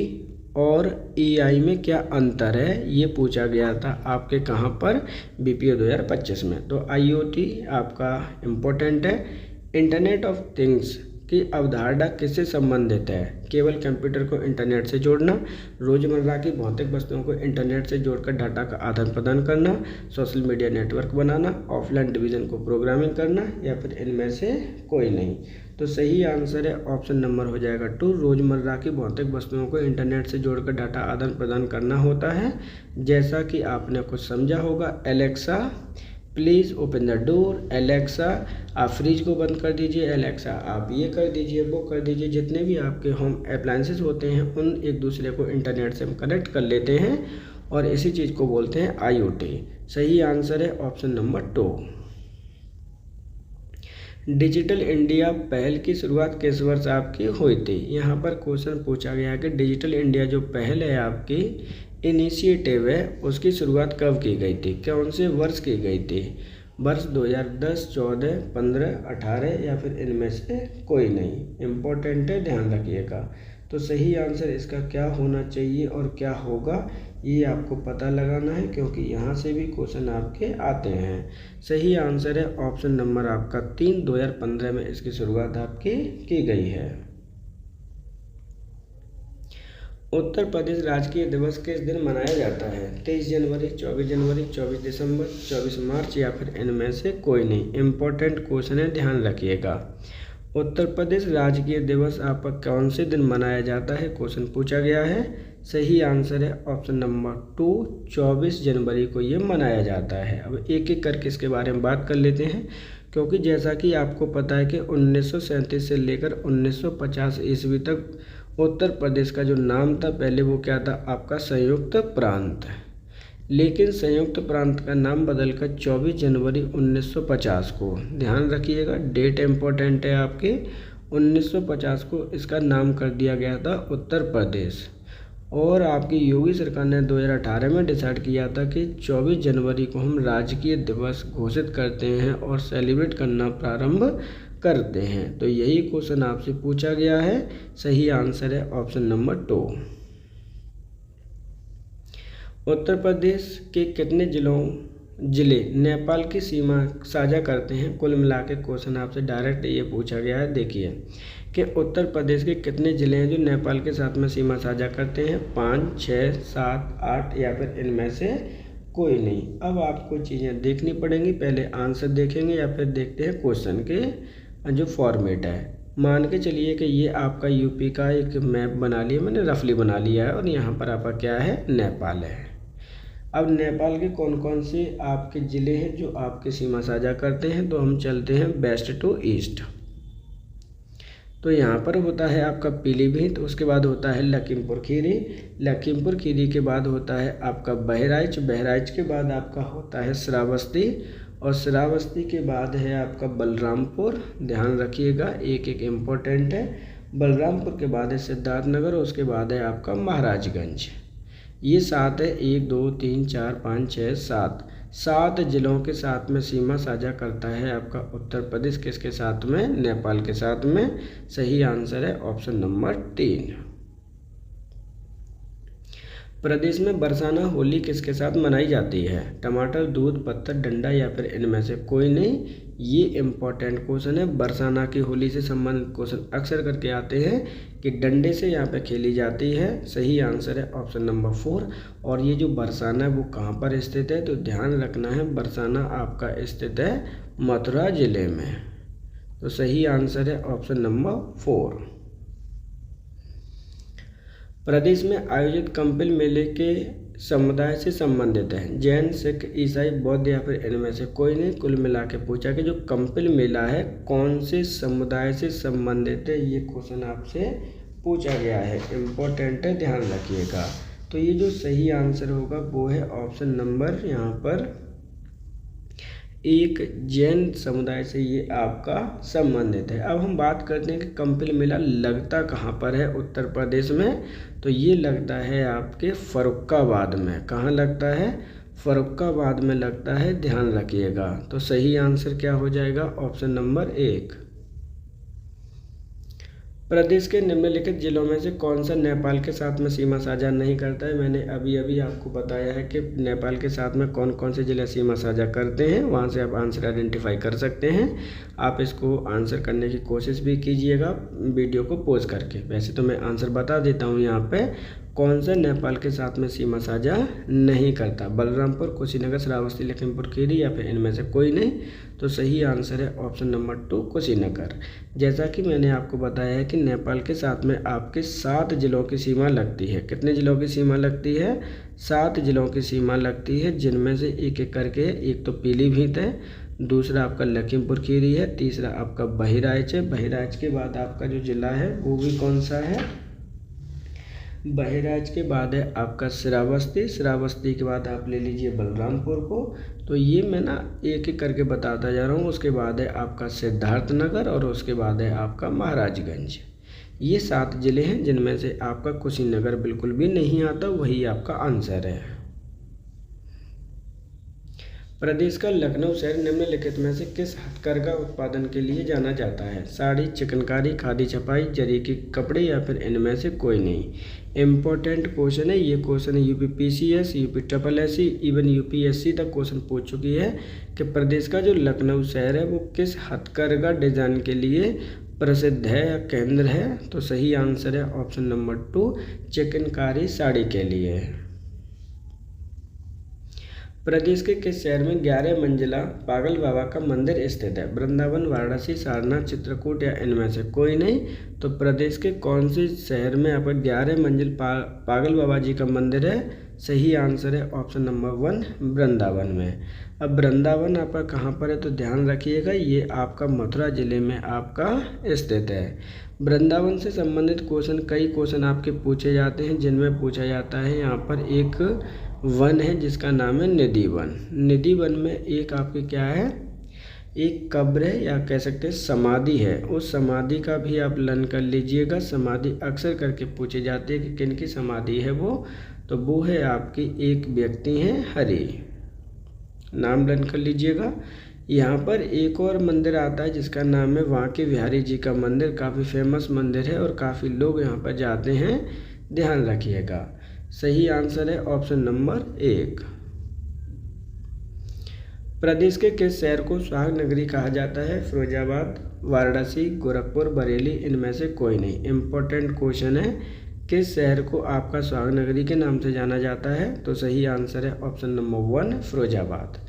और AI में क्या अंतर है, ये पूछा गया था आपके कहाँ पर? BPO 2025 में। तो IoT आपका इम्पोर्टेंट है। इंटरनेट ऑफ थिंग्स की अवधारणा किससे संबंधित है? केवल कंप्यूटर को इंटरनेट से जोड़ना, रोजमर्रा की भौतिक वस्तुओं को इंटरनेट से जोड़कर डाटा का आदान प्रदान करना, सोशल मीडिया नेटवर्क बनाना, ऑफलाइन डिवीज़न को प्रोग्रामिंग करना, या फिर इनमें से कोई नहीं। तो सही आंसर है ऑप्शन नंबर हो जाएगा 2। रोजमर्रा की भौतिक वस्तुओं को इंटरनेट से जोड़कर डाटा आदान प्रदान करना होता है। जैसा कि आपने कुछ समझा होगा, Alexa please open the door, Alexa आप फ्रिज को बंद कर दीजिए, एलेक्सा आप ये कर दीजिए, वो कर दीजिए। जितने भी आपके होम अप्लायंसेस होते हैं उन एक दूसरे को इंटरनेट से हम कनेक्ट कर लेते हैं और इसी चीज़ को बोलते हैं IoT। सही आंसर है ऑप्शन नंबर 2। डिजिटल इंडिया पहल की शुरुआत किस वर्ष आपकी हुई थी? यहाँ पर क्वेश्चन पूछा गया है कि डिजिटल इंडिया जो पहल है आपकी, इनिशिएटिव है, उसकी शुरुआत कब की गई थी? कौन से वर्ष की गई थी? वर्ष 2010, 14, 15, 18 या फिर इनमें से कोई नहीं। इम्पोर्टेंट है, ध्यान रखिएगा। तो सही आंसर इसका क्या होना चाहिए और क्या होगा, ये आपको पता लगाना है, क्योंकि यहाँ से भी क्वेश्चन आपके आते हैं। सही आंसर है ऑप्शन नंबर आपका 3। 2015 में इसकी शुरुआत आपकी की गई है। उत्तर प्रदेश राजकीय दिवस किस दिन मनाया जाता है? 23 जनवरी, 24 जनवरी, 24 दिसंबर, 24 मार्च या फिर इनमें से कोई नहीं। इम्पोर्टेंट क्वेश्चन है, ध्यान रखिएगा। उत्तर प्रदेश राजकीय दिवस आपका कौन से दिन मनाया जाता है? क्वेश्चन पूछा गया है। सही आंसर है ऑप्शन नंबर 2, 24 जनवरी को ये मनाया जाता है। अब एक एक करके इसके बारे में बात कर लेते हैं, क्योंकि जैसा कि आपको पता है कि 1937 से लेकर 1950 ईस्वी तक उत्तर प्रदेश का जो नाम था पहले, वो क्या था आपका? संयुक्त प्रांत। लेकिन संयुक्त प्रांत का नाम बदलकर 24 जनवरी 1950 को, ध्यान रखिएगा डेट इम्पोर्टेंट है आपके, 1950 को इसका नाम कर दिया गया था उत्तर प्रदेश। और आपकी योगी सरकार ने 2018 में डिसाइड किया था कि 24 जनवरी को हम राजकीय दिवस घोषित करते हैं और सेलिब्रेट करना प्रारंभ करते हैं। तो यही क्वेश्चन आपसे पूछा गया है। सही आंसर है ऑप्शन नंबर 2। उत्तर प्रदेश के कितने जिले नेपाल की सीमा साझा करते हैं? कुल मिला के क्वेश्चन आपसे डायरेक्ट ये पूछा गया है। देखिए कि उत्तर प्रदेश के कितने ज़िले हैं जो नेपाल के साथ में सीमा साझा करते हैं? 5, 6, 7, 8 या फिर इनमें से कोई नहीं। अब आपको चीज़ें देखनी पड़ेंगी, पहले आंसर देखेंगे या फिर देखते हैं क्वेश्चन के जो फॉर्मेट है। मान के चलिए कि ये आपका यूपी का एक मैप बना लिया मैंने, रफली बना लिया है, और यहाँ पर आपका क्या है? नेपाल है। अब नेपाल के कौन कौन से आपके ज़िले हैं जो आपकी सीमा साझा करते हैं? तो हम चलते हैं वेस्ट टू ईस्ट। तो यहाँ पर होता है आपका पीलीभीत, उसके बाद होता है लखीमपुर खीरी, लखीमपुर खीरी के बाद होता है आपका बहराइच, बहराइच के बाद आपका होता है श्रावस्ती, और श्रावस्ती के बाद है आपका बलरामपुर। ध्यान रखिएगा, एक एक इम्पोर्टेंट है। बलरामपुर के बाद है सिद्धार्थनगर और उसके बाद है आपका महाराजगंज। ये 7 है, 1 2 3 4 5 6 7 जिलों के साथ में सीमा साझा करता है आपका उत्तर प्रदेश। किसके साथ में? नेपाल के साथ में। सही आंसर है ऑप्शन नंबर 3। प्रदेश में बरसाना होली किसके साथ मनाई जाती है? टमाटर, दूध, पत्थर, डंडा या फिर इनमें से कोई नहीं। ये इम्पोर्टेंट क्वेश्चन है। बरसाना की होली से संबंधित क्वेश्चन अक्सर करके आते हैं कि डंडे से यहाँ पे खेली जाती है। सही आंसर है ऑप्शन नंबर 4। और ये जो बरसाना है वो कहाँ पर स्थित है? तो ध्यान रखना है, बरसाना आपका स्थित है मथुरा जिले में। तो सही आंसर है ऑप्शन नंबर 4। प्रदेश में आयोजित कंपिल मेले के समुदाय से संबंधित है? जैन, सिख, ईसाई, बौद्ध या फिर इनमें से कोई नहीं। कुल मिला के पूछा कि जो कंपिल मेला है कौन से समुदाय से संबंधित है, ये क्वेश्चन आपसे पूछा गया है। इम्पोर्टेंट है, ध्यान रखिएगा। तो ये जो सही आंसर होगा वो है ऑप्शन नंबर यहाँ पर 1, जैन समुदाय से ये आपका संबंधित है। अब हम बात करते हैं कि कंपिल मेला लगता कहाँ पर है उत्तर प्रदेश में। तो ये लगता है आपके फर्रुखाबाद में। कहाँ लगता है? फर्रुखाबाद में लगता है, ध्यान रखिएगा। तो सही आंसर क्या हो जाएगा? Option number 1। प्रदेश के निम्नलिखित जिलों में से कौन सा नेपाल के साथ में सीमा साझा नहीं करता है? मैंने अभी आपको बताया है कि नेपाल के साथ में कौन कौन से जिले सीमा साझा करते हैं। वहां से आप आंसर आइडेंटिफाई कर सकते हैं। आप इसको आंसर करने की कोशिश भी कीजिएगा वीडियो को पॉज करके। वैसे तो मैं आंसर बता देता हूँ यहाँ पे कौन सा नेपाल के साथ में सीमा साझा नहीं करता। बलरामपुर, कुशीनगर, श्रावस्ती, लखीमपुर खीरी या फिर इनमें से कोई नहीं। तो सही आंसर है ऑप्शन नंबर 2 कुशीनगर। जैसा कि मैंने आपको बताया है कि नेपाल के साथ में आपके 7 जिलों की सीमा लगती है। कितने जिलों की सीमा लगती है? 7 जिलों की सीमा लगती है, जिनमें से एक एक करके, एक तो पीलीभीत है, दूसरा आपका लखीमपुर खीरी है, तीसरा आपका बहराइच है। बहराइच के बाद आपका जो जिला है वो भी कौन सा है? बहराइच के बाद है आपका श्रावस्ती। श्रावस्ती के बाद आप ले लीजिए बलरामपुर को। तो ये मैं ना एक एक करके बताता जा रहा हूँ। उसके बाद है आपका सिद्धार्थनगर और उसके बाद है आपका महाराजगंज। ये 7 जिले हैं जिनमें से आपका कुशीनगर बिल्कुल भी नहीं आता, वही आपका आंसर है। प्रदेश का लखनऊ शहर निम्नलिखित में से किस हथकरघा उत्पादन के लिए जाना जाता है? साड़ी, चिकनकारी, खादी छपाई, जरी के कपड़े या फिर इनमें से कोई नहीं। इम्पोर्टेंट क्वेश्चन है। ये question UP PCS, UP SSC, even UPSC तक क्वेश्चन पूछ चुकी है कि प्रदेश का जो लखनऊ शहर है वो किस हथकरघा डिजाइन के लिए प्रसिद्ध है या केंद्र है? तो सही आंसर है ऑप्शन नंबर 2 चिकनकारी साड़ी के लिए। प्रदेश के किस शहर में 11 मंजिला पागल बाबा का मंदिर स्थित है? वृंदावन, वाराणसी, सारनाथ, चित्रकूट या इनमें से कोई नहीं। तो प्रदेश के कौन से शहर में यहाँ पर 11 मंजिल पागल बाबा जी का मंदिर है? सही आंसर है ऑप्शन नंबर 1 वृंदावन में। अब वृंदावन आपका कहाँ पर है? तो ध्यान रखिएगा, ये आपका मथुरा जिले में आपका स्थित है। वृंदावन से संबंधित क्वेश्चन, कई क्वेश्चन आपके पूछे जाते हैं, जिनमें पूछा जाता है यहाँ पर एक वन है जिसका नाम है निधि वन। निधि वन में एक आपके क्या है? एक कब्र है या कह सकते हैं समाधि है। उस समाधि का भी आप लर्न कर लीजिएगा। समाधि अक्सर करके पूछे जाते हैं कि किन की समाधि है वो, तो वो है आपकी एक व्यक्ति हैं हरि, नाम लर्न कर लीजिएगा। यहाँ पर एक और मंदिर आता है जिसका नाम है वहाँ के बिहारी जी का मंदिर। काफ़ी फेमस मंदिर है और काफ़ी लोग यहाँ पर जाते हैं, ध्यान रखिएगा। सही आंसर है ऑप्शन नंबर 1। प्रदेश के किस शहर को सुहाग नगरी कहा जाता है? फिरोजाबाद, वाराणसी, गोरखपुर, बरेली, इनमें से कोई नहीं। इम्पोर्टेंट क्वेश्चन है, किस शहर को आपका सुहाग नगरी के नाम से जाना जाता है? तो सही आंसर है ऑप्शन नंबर 1 फिरोजाबाद।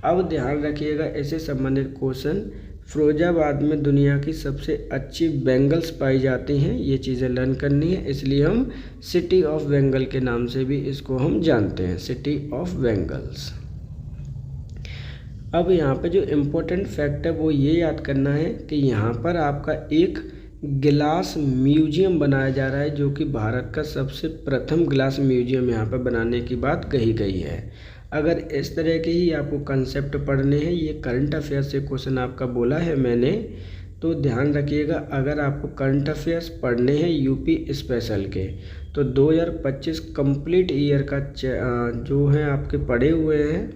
अब ध्यान रखिएगा, इससे संबंधित क्वेश्चन, फिरोजाबाद में दुनिया की सबसे अच्छी बेंगल्स पाई जाती हैं, ये चीज़ें लर्न करनी है। इसलिए हम सिटी ऑफ बेंगल के नाम से भी इसको हम जानते हैं, सिटी ऑफ बेंगल्स। अब यहाँ पे जो इम्पोर्टेंट फैक्ट है वो ये याद करना है कि यहाँ पर आपका एक गिलास म्यूजियम बनाया जा रहा है, जो कि भारत का सबसे प्रथम गिलास म्यूजियम यहाँ पर बनाने की बात कही गई है। अगर इस तरह के ही आपको कंसेप्ट पढ़ने हैं, ये करंट अफेयर से क्वेश्चन आपका बोला है मैंने, तो ध्यान रखिएगा, अगर आपको करंट अफेयर्स पढ़ने हैं यूपी स्पेशल के, तो 2025 कंप्लीट ईयर का जो है आपके पढ़े हुए हैं,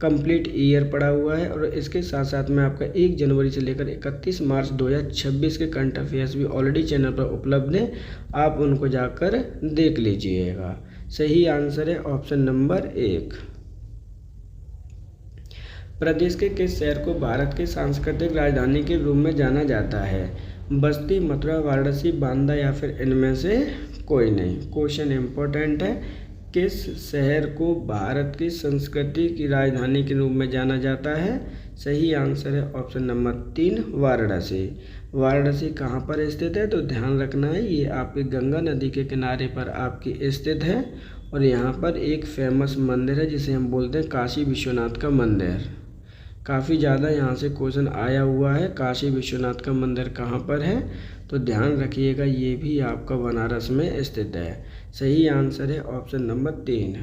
कंप्लीट ईयर पड़ा हुआ है। और इसके साथ साथ में आपका 1 जनवरी से लेकर 31 मार्च 2026 के करंट अफेयर्स भी ऑलरेडी चैनल पर उपलब्ध हैं, आप उनको जाकर देख लीजिएगा। सही आंसर है ऑप्शन नंबर 1। प्रदेश के किस शहर को भारत की सांस्कृतिक राजधानी के रूप में जाना जाता है? बस्ती, मथुरा, वाराणसी, बांदा या फिर इनमें से कोई नहीं। क्वेश्चन इंपॉर्टेंट है, किस शहर को भारत की संस्कृति की राजधानी के रूप में जाना जाता है? सही आंसर है ऑप्शन नंबर 3 वाराणसी। वाराणसी कहाँ पर स्थित है? तो ध्यान रखना है, ये आपकी गंगा नदी के किनारे पर आपकी स्थित है। और यहाँ पर एक फेमस मंदिर है जिसे हम बोलते हैं काशी विश्वनाथ का मंदिर। काफ़ी ज़्यादा यहाँ से क्वेश्चन आया हुआ है, काशी विश्वनाथ का मंदिर कहाँ पर है? तो ध्यान रखिएगा, ये भी आपका बनारस में स्थित है। सही आंसर है ऑप्शन नंबर 3।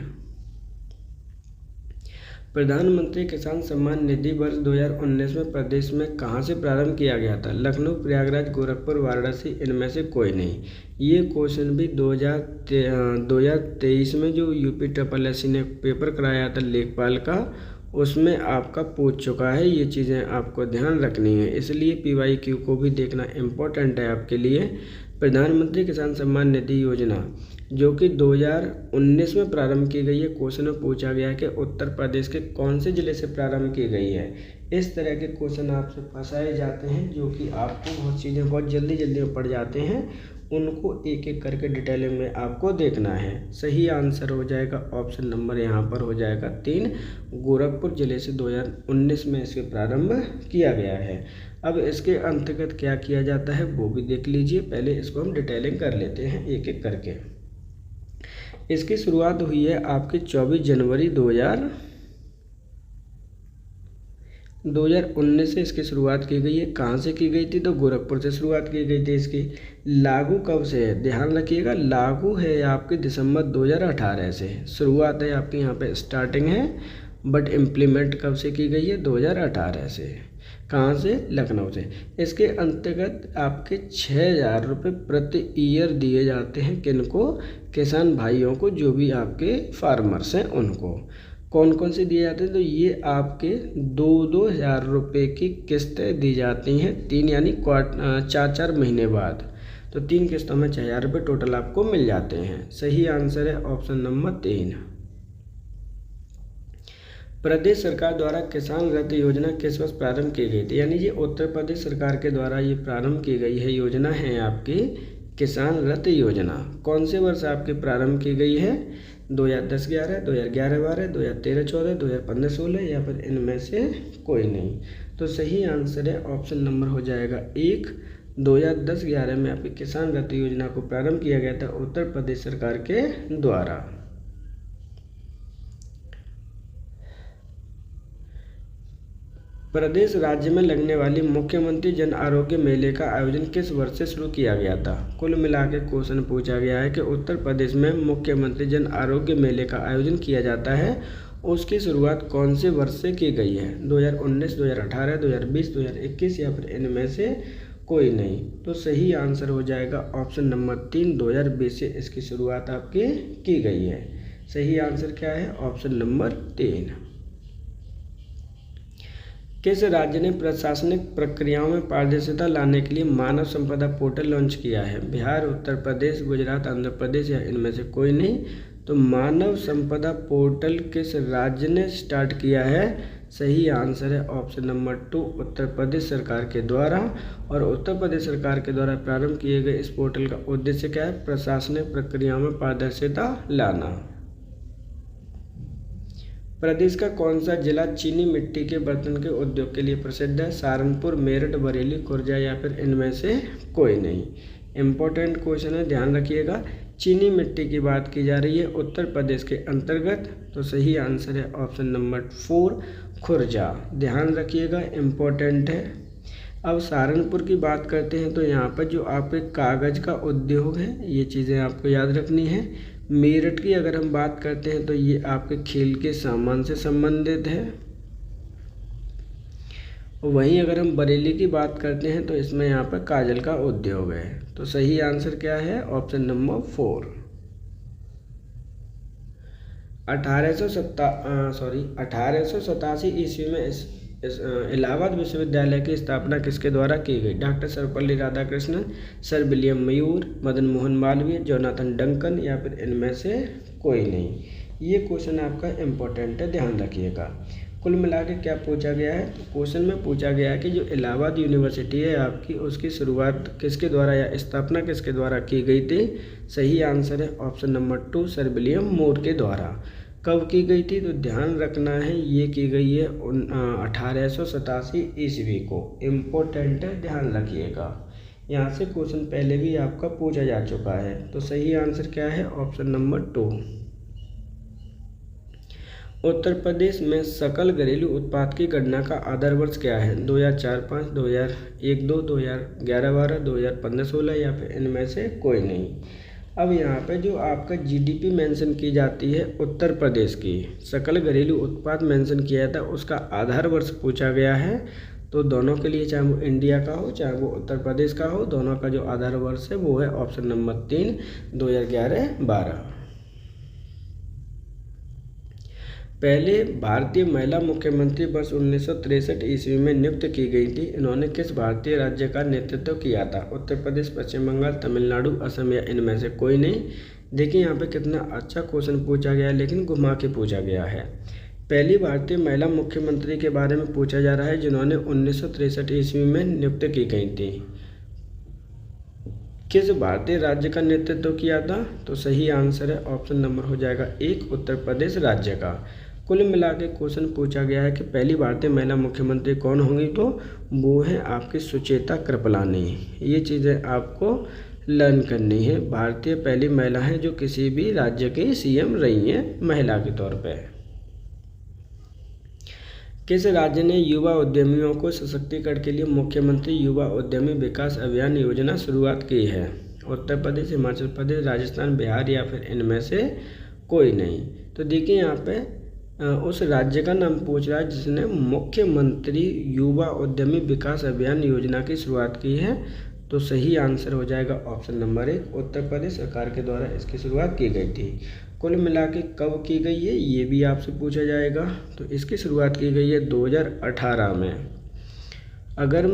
प्रधानमंत्री किसान सम्मान निधि वर्ष 2019 में प्रदेश में कहाँ से प्रारंभ किया गया था? लखनऊ, प्रयागराज, गोरखपुर, वाराणसी, इनमें से कोई नहीं। ये क्वेश्चन भी 2023 में जो यूपी SSSC ने पेपर कराया था लेखपाल का, उसमें आपका पूछ चुका है। ये चीज़ें आपको ध्यान रखनी है, इसलिए PYQ को भी देखना इम्पोर्टेंट है आपके लिए। प्रधानमंत्री किसान सम्मान निधि योजना जो कि 2019 में प्रारंभ की गई है, क्वेश्चन में पूछा गया है कि उत्तर प्रदेश के कौन से ज़िले से प्रारंभ की गई है। इस तरह के क्वेश्चन आपसे फंसाए जाते हैं, जो कि आपको बहुत चीज़ें बहुत जल्दी में पड़ जाते हैं, उनको एक एक करके डिटेलिंग में आपको देखना है। सही आंसर हो जाएगा ऑप्शन नंबर यहाँ पर हो जाएगा 3, गोरखपुर जिले से 2019 में इसके प्रारंभ किया गया है। अब इसके अंतर्गत क्या किया जाता है वो भी देख लीजिए, पहले इसको हम डिटेलिंग कर लेते हैं एक एक करके। इसकी शुरुआत हुई है आपकी 24 जनवरी 2019 से इसकी शुरुआत की गई है। कहाँ से की गई थी? तो गोरखपुर से शुरुआत की गई थी इसकी। लागू कब से है? ध्यान रखिएगा, लागू है आपके दिसंबर 2018 से। शुरुआत है आपकी यहाँ पे स्टार्टिंग है, बट इम्प्लीमेंट कब से की गई है? 2018 से। कहाँ से? लखनऊ से। इसके अंतर्गत आपके 6,000 रुपये प्रति ईयर दिए जाते हैं। किनको? किसान भाइयों को, जो भी आपके फार्मर्स हैं उनको। कौन कौन से दिए जाते हैं? तो ये आपके 2-2 हज़ार रुपये की किस्तें दी जाती हैं, 3 यानी 4-4 महीने बाद। तो 3 किस्तों में 6,000 रुपये टोटल आपको मिल जाते हैं। सही आंसर है ऑप्शन नंबर 3। प्रदेश सरकार द्वारा किसान रथ योजना किस वर्ष प्रारंभ की गई थी? यानी ये उत्तर प्रदेश सरकार के द्वारा ये प्रारंभ की गई है योजना है आपकी किसान रथ योजना। कौन से वर्ष आपकी प्रारंभ की गई है? 2010-11, 2011-12, 2013-14, 2015-16 या फिर इनमें से कोई नहीं। तो सही आंसर है ऑप्शन नंबर हो जाएगा 1, 2010-11 में आपकी किसान रथ योजना को प्रारंभ किया गया था उत्तर प्रदेश सरकार के द्वारा। प्रदेश राज्य में लगने वाली मुख्यमंत्री जन आरोग्य मेले का आयोजन किस वर्ष से शुरू किया गया था? कुल मिला के क्वेश्चन पूछा गया है कि उत्तर प्रदेश में मुख्यमंत्री जन आरोग्य मेले का आयोजन किया जाता है, उसकी शुरुआत कौन से वर्ष से की गई है? 2019, 2018, 2020, 2021 या फिर इनमें से कोई नहीं। तो सही आंसर हो जाएगा ऑप्शन नंबर 3, 2020 से इसकी शुरुआत आपकी की गई है। सही आंसर क्या है? Option number 3। किस राज्य ने प्रशासनिक प्रक्रियाओं में पारदर्शिता लाने के लिए मानव संपदा पोर्टल लॉन्च किया है? बिहार, उत्तर प्रदेश, गुजरात, आंध्र प्रदेश या इनमें से कोई नहीं। तो मानव संपदा पोर्टल किस राज्य ने स्टार्ट किया है? सही आंसर है ऑप्शन नंबर 2, उत्तर प्रदेश सरकार के द्वारा। और उत्तर प्रदेश सरकार के द्वारा प्रारंभ किए गए इस पोर्टल का उद्देश्य क्या है? प्रशासनिक प्रक्रियाओं में पारदर्शिता लाना। प्रदेश का कौन सा जिला चीनी मिट्टी के बर्तन के उद्योग के लिए प्रसिद्ध है? सहारनपुर, मेरठ, बरेली, खुर्जा या फिर इनमें से कोई नहीं। इंपॉर्टेंट क्वेश्चन है, ध्यान रखिएगा। चीनी मिट्टी की बात की जा रही है उत्तर प्रदेश के अंतर्गत। तो सही आंसर है ऑप्शन नंबर 4, खुर्जा। ध्यान रखिएगा, इम्पोर्टेंट है। अब सहारनपुर की बात करते हैं तो यहाँ पर जो आपके कागज़ का उद्योग है, ये चीज़ें आपको याद रखनी है। मेरठ की अगर हम बात करते हैं तो ये आपके खेल के सामान से संबंधित है। वहीं अगर हम बरेली की बात करते हैं तो इसमें यहाँ पर काजल का उद्योग है। तो सही आंसर क्या है? Option number 4। 1887 ईस्वी में इस इलाहाबाद विश्वविद्यालय की स्थापना किसके द्वारा की गई? Doctor Sarvepalli Radhakrishnan, sir William Muir, Madan Mohan Malaviya, Jonathan Duncan या फिर इनमें से कोई नहीं। ये क्वेश्चन आपका इम्पोर्टेंट है, ध्यान रखिएगा। कुल मिला के क्या पूछा गया है? तो क्वेश्चन में पूछा गया है कि जो इलाहाबाद यूनिवर्सिटी है आपकी, उसकी शुरुआत किसके द्वारा या स्थापना किसके द्वारा की गई थी? सही आंसर है ऑप्शन नंबर 2, सर विलियम मूर के द्वारा। कब की गई थी? तो ध्यान रखना है, ये की गई है 1887 ईस्वी को। इम्पोर्टेंट है, ध्यान रखिएगा। यहाँ से क्वेश्चन पहले भी आपका पूछा जा चुका है। तो सही आंसर क्या है? Option number 2। उत्तर प्रदेश में सकल घरेलू उत्पाद की गणना का आधार वर्ष क्या है? 2004-05, 2001-02, 2011-12, 2015-16 या फिर इनमें से कोई नहीं। अब यहाँ पे जो आपका जीडीपी मेंशन की जाती है उत्तर प्रदेश की, सकल घरेलू उत्पाद मेंशन किया था, उसका आधार वर्ष पूछा गया है। तो दोनों के लिए, चाहे वो इंडिया का हो चाहे वो उत्तर प्रदेश का हो, दोनों का जो आधार वर्ष है वो है ऑप्शन नंबर 3, 2011-12। पहले भारतीय महिला मुख्यमंत्री वर्ष 1963 ईस्वी में नियुक्त की गई थी। इन्होंने किस भारतीय राज्य का नेतृत्व किया था? उत्तर प्रदेश, पश्चिम बंगाल, तमिलनाडु, असम या इनमें से कोई नहीं। देखिए यहाँ पे कितना अच्छा क्वेश्चन पूछा गया है, लेकिन घुमा के पूछा गया है। पहली भारतीय महिला मुख्यमंत्री के बारे में पूछा जा रहा है जिन्होंने 1963 ईस्वी में नियुक्त की गई थी। किस भारतीय राज्य का नेतृत्व किया था? तो सही आंसर है ऑप्शन नंबर हो जाएगा 1, उत्तर प्रदेश राज्य का। कुल मिला के क्वेश्चन पूछा गया है कि पहली भारतीय महिला मुख्यमंत्री कौन होंगी? तो वो है आपकी सुचेता कृपलानी। ये चीज़ें आपको लर्न करनी है। भारतीय पहली महिला हैं जो किसी भी राज्य की सीएम रही हैं महिला के तौर पे। किस राज्य ने युवा उद्यमियों को सशक्तिकरण के लिए मुख्यमंत्री युवा उद्यमी विकास अभियान योजना शुरुआत की है? उत्तर प्रदेश, हिमाचल प्रदेश, राजस्थान, बिहार या फिर इनमें से कोई नहीं। तो देखिए यहाँ पे उस राज्य का नाम पूछ रहा है जिसने मुख्यमंत्री युवा उद्यमी विकास अभियान योजना की शुरुआत की है। तो सही आंसर हो जाएगा ऑप्शन नंबर 1, उत्तर प्रदेश सरकार के द्वारा इसकी शुरुआत की गई थी। कुल मिला के कब की गई है ये भी आपसे पूछा जाएगा। तो इसकी शुरुआत की गई है 2018 में। अगर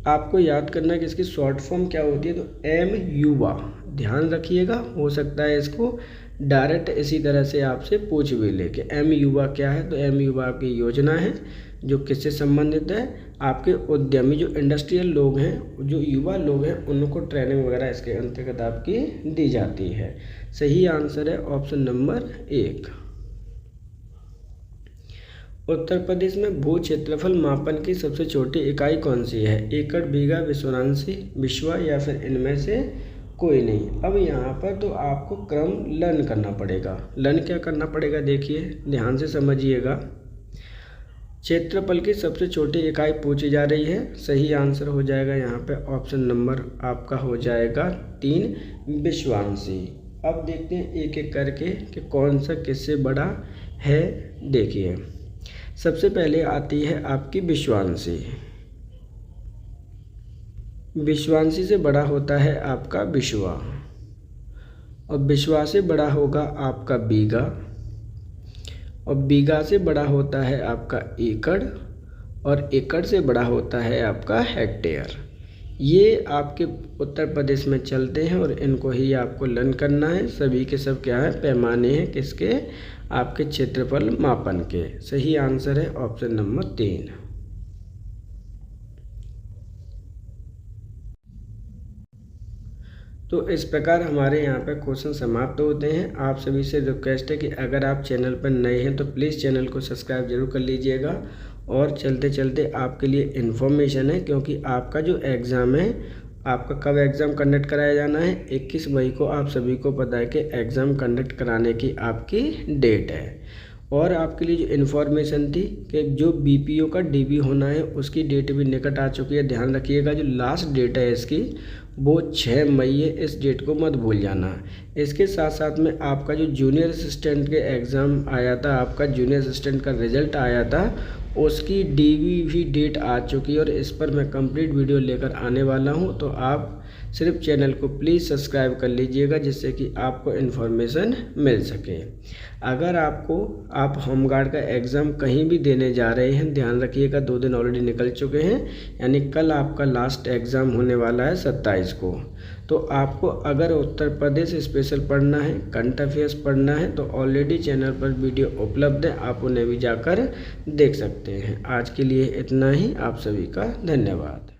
आपको याद करना है कि इसकी शॉर्ट फॉर्म क्या होती है तो एम युवा, ध्यान रखिएगा। हो सकता है इसको डायरेक्ट इसी तरह से आपसे पूछ भी ले कि एम युवा क्या है। तो एम युवा आपकी योजना है जो किससे संबंधित है? आपके उद्यमी जो इंडस्ट्रियल लोग हैं, जो युवा लोग हैं, उनको ट्रेनिंग वगैरह इसके अंतर्गत आपकी दी जाती है। सही आंसर है ऑप्शन नंबर 1। उत्तर प्रदेश में भू क्षेत्रफल मापन की सबसे छोटी इकाई कौन सी है? एकड़, बीघा, विश्वांशी, विश्वा या फिर इनमें से कोई नहीं। अब यहाँ पर तो आपको क्रम लर्न करना पड़ेगा। लर्न क्या करना पड़ेगा? देखिए ध्यान से समझिएगा। क्षेत्रफल की सबसे छोटी इकाई पूछी जा रही है। सही आंसर हो जाएगा यहाँ पे ऑप्शन नंबर आपका हो जाएगा 3, विश्वांशी। अब देखते हैं एक एक करके कि कौन सा किससे बड़ा है। देखिए सबसे पहले आती है आपकी विश्वांशी। विश्वांशी से बड़ा होता है आपका विश्वा, और विश्वा से बड़ा होगा आपका बीघा, और बीघा से बड़ा होता है आपका एकड़, और एकड़ से बड़ा होता है आपका हेक्टेयर। ये आपके उत्तर प्रदेश में चलते हैं और इनको ही आपको लर्न करना है। सभी के सब क्या है? पैमाने हैं किसके? आपके क्षेत्रफल मापन के। सही आंसर है ऑप्शन नंबर 3। तो इस प्रकार हमारे यहाँ पर क्वेश्चन समाप्त होते हैं। आप सभी से रिक्वेस्ट है कि अगर आप चैनल पर नए हैं तो प्लीज़ चैनल को सब्सक्राइब जरूर कर लीजिएगा। और चलते चलते आपके लिए इन्फॉर्मेशन है, क्योंकि आपका जो एग्ज़ाम है, आपका कब एग्ज़ाम कंडक्ट कराया जाना है? 21 मई को आप सभी को पता है कि एग्ज़ाम कंडक्ट कराने की आपकी डेट है। और आपके लिए जो इन्फॉर्मेशन थी कि जो बीपीओ का डीबी होना है उसकी डेट भी निकट आ चुकी है। ध्यान रखिएगा, जो लास्ट डेट है इसकी वो 6 मई है। इस डेट को मत भूल जाना। इसके साथ साथ में आपका जो जूनियर असिस्टेंट के एग्ज़ाम आया था, आपका जूनियर असिस्टेंट का रिजल्ट आया था, उसकी DV डेट आ चुकी है और इस पर मैं कंप्लीट वीडियो लेकर आने वाला हूं। तो आप सिर्फ चैनल को प्लीज़ सब्सक्राइब कर लीजिएगा जिससे कि आपको इन्फॉर्मेशन मिल सके। अगर आप होमगार्ड का एग्ज़ाम कहीं भी देने जा रहे हैं, ध्यान रखिएगा 2 दिन ऑलरेडी निकल चुके हैं, यानी कल आपका लास्ट एग्ज़ाम होने वाला है 27 को। तो आपको अगर उत्तर प्रदेश स्पेशल पढ़ना है, करंट अफेयर्स पढ़ना है, तो ऑलरेडी चैनल पर वीडियो उपलब्ध है, आप उन्हें भी जाकर देख सकते हैं। आज के लिए इतना ही, आप सभी का धन्यवाद।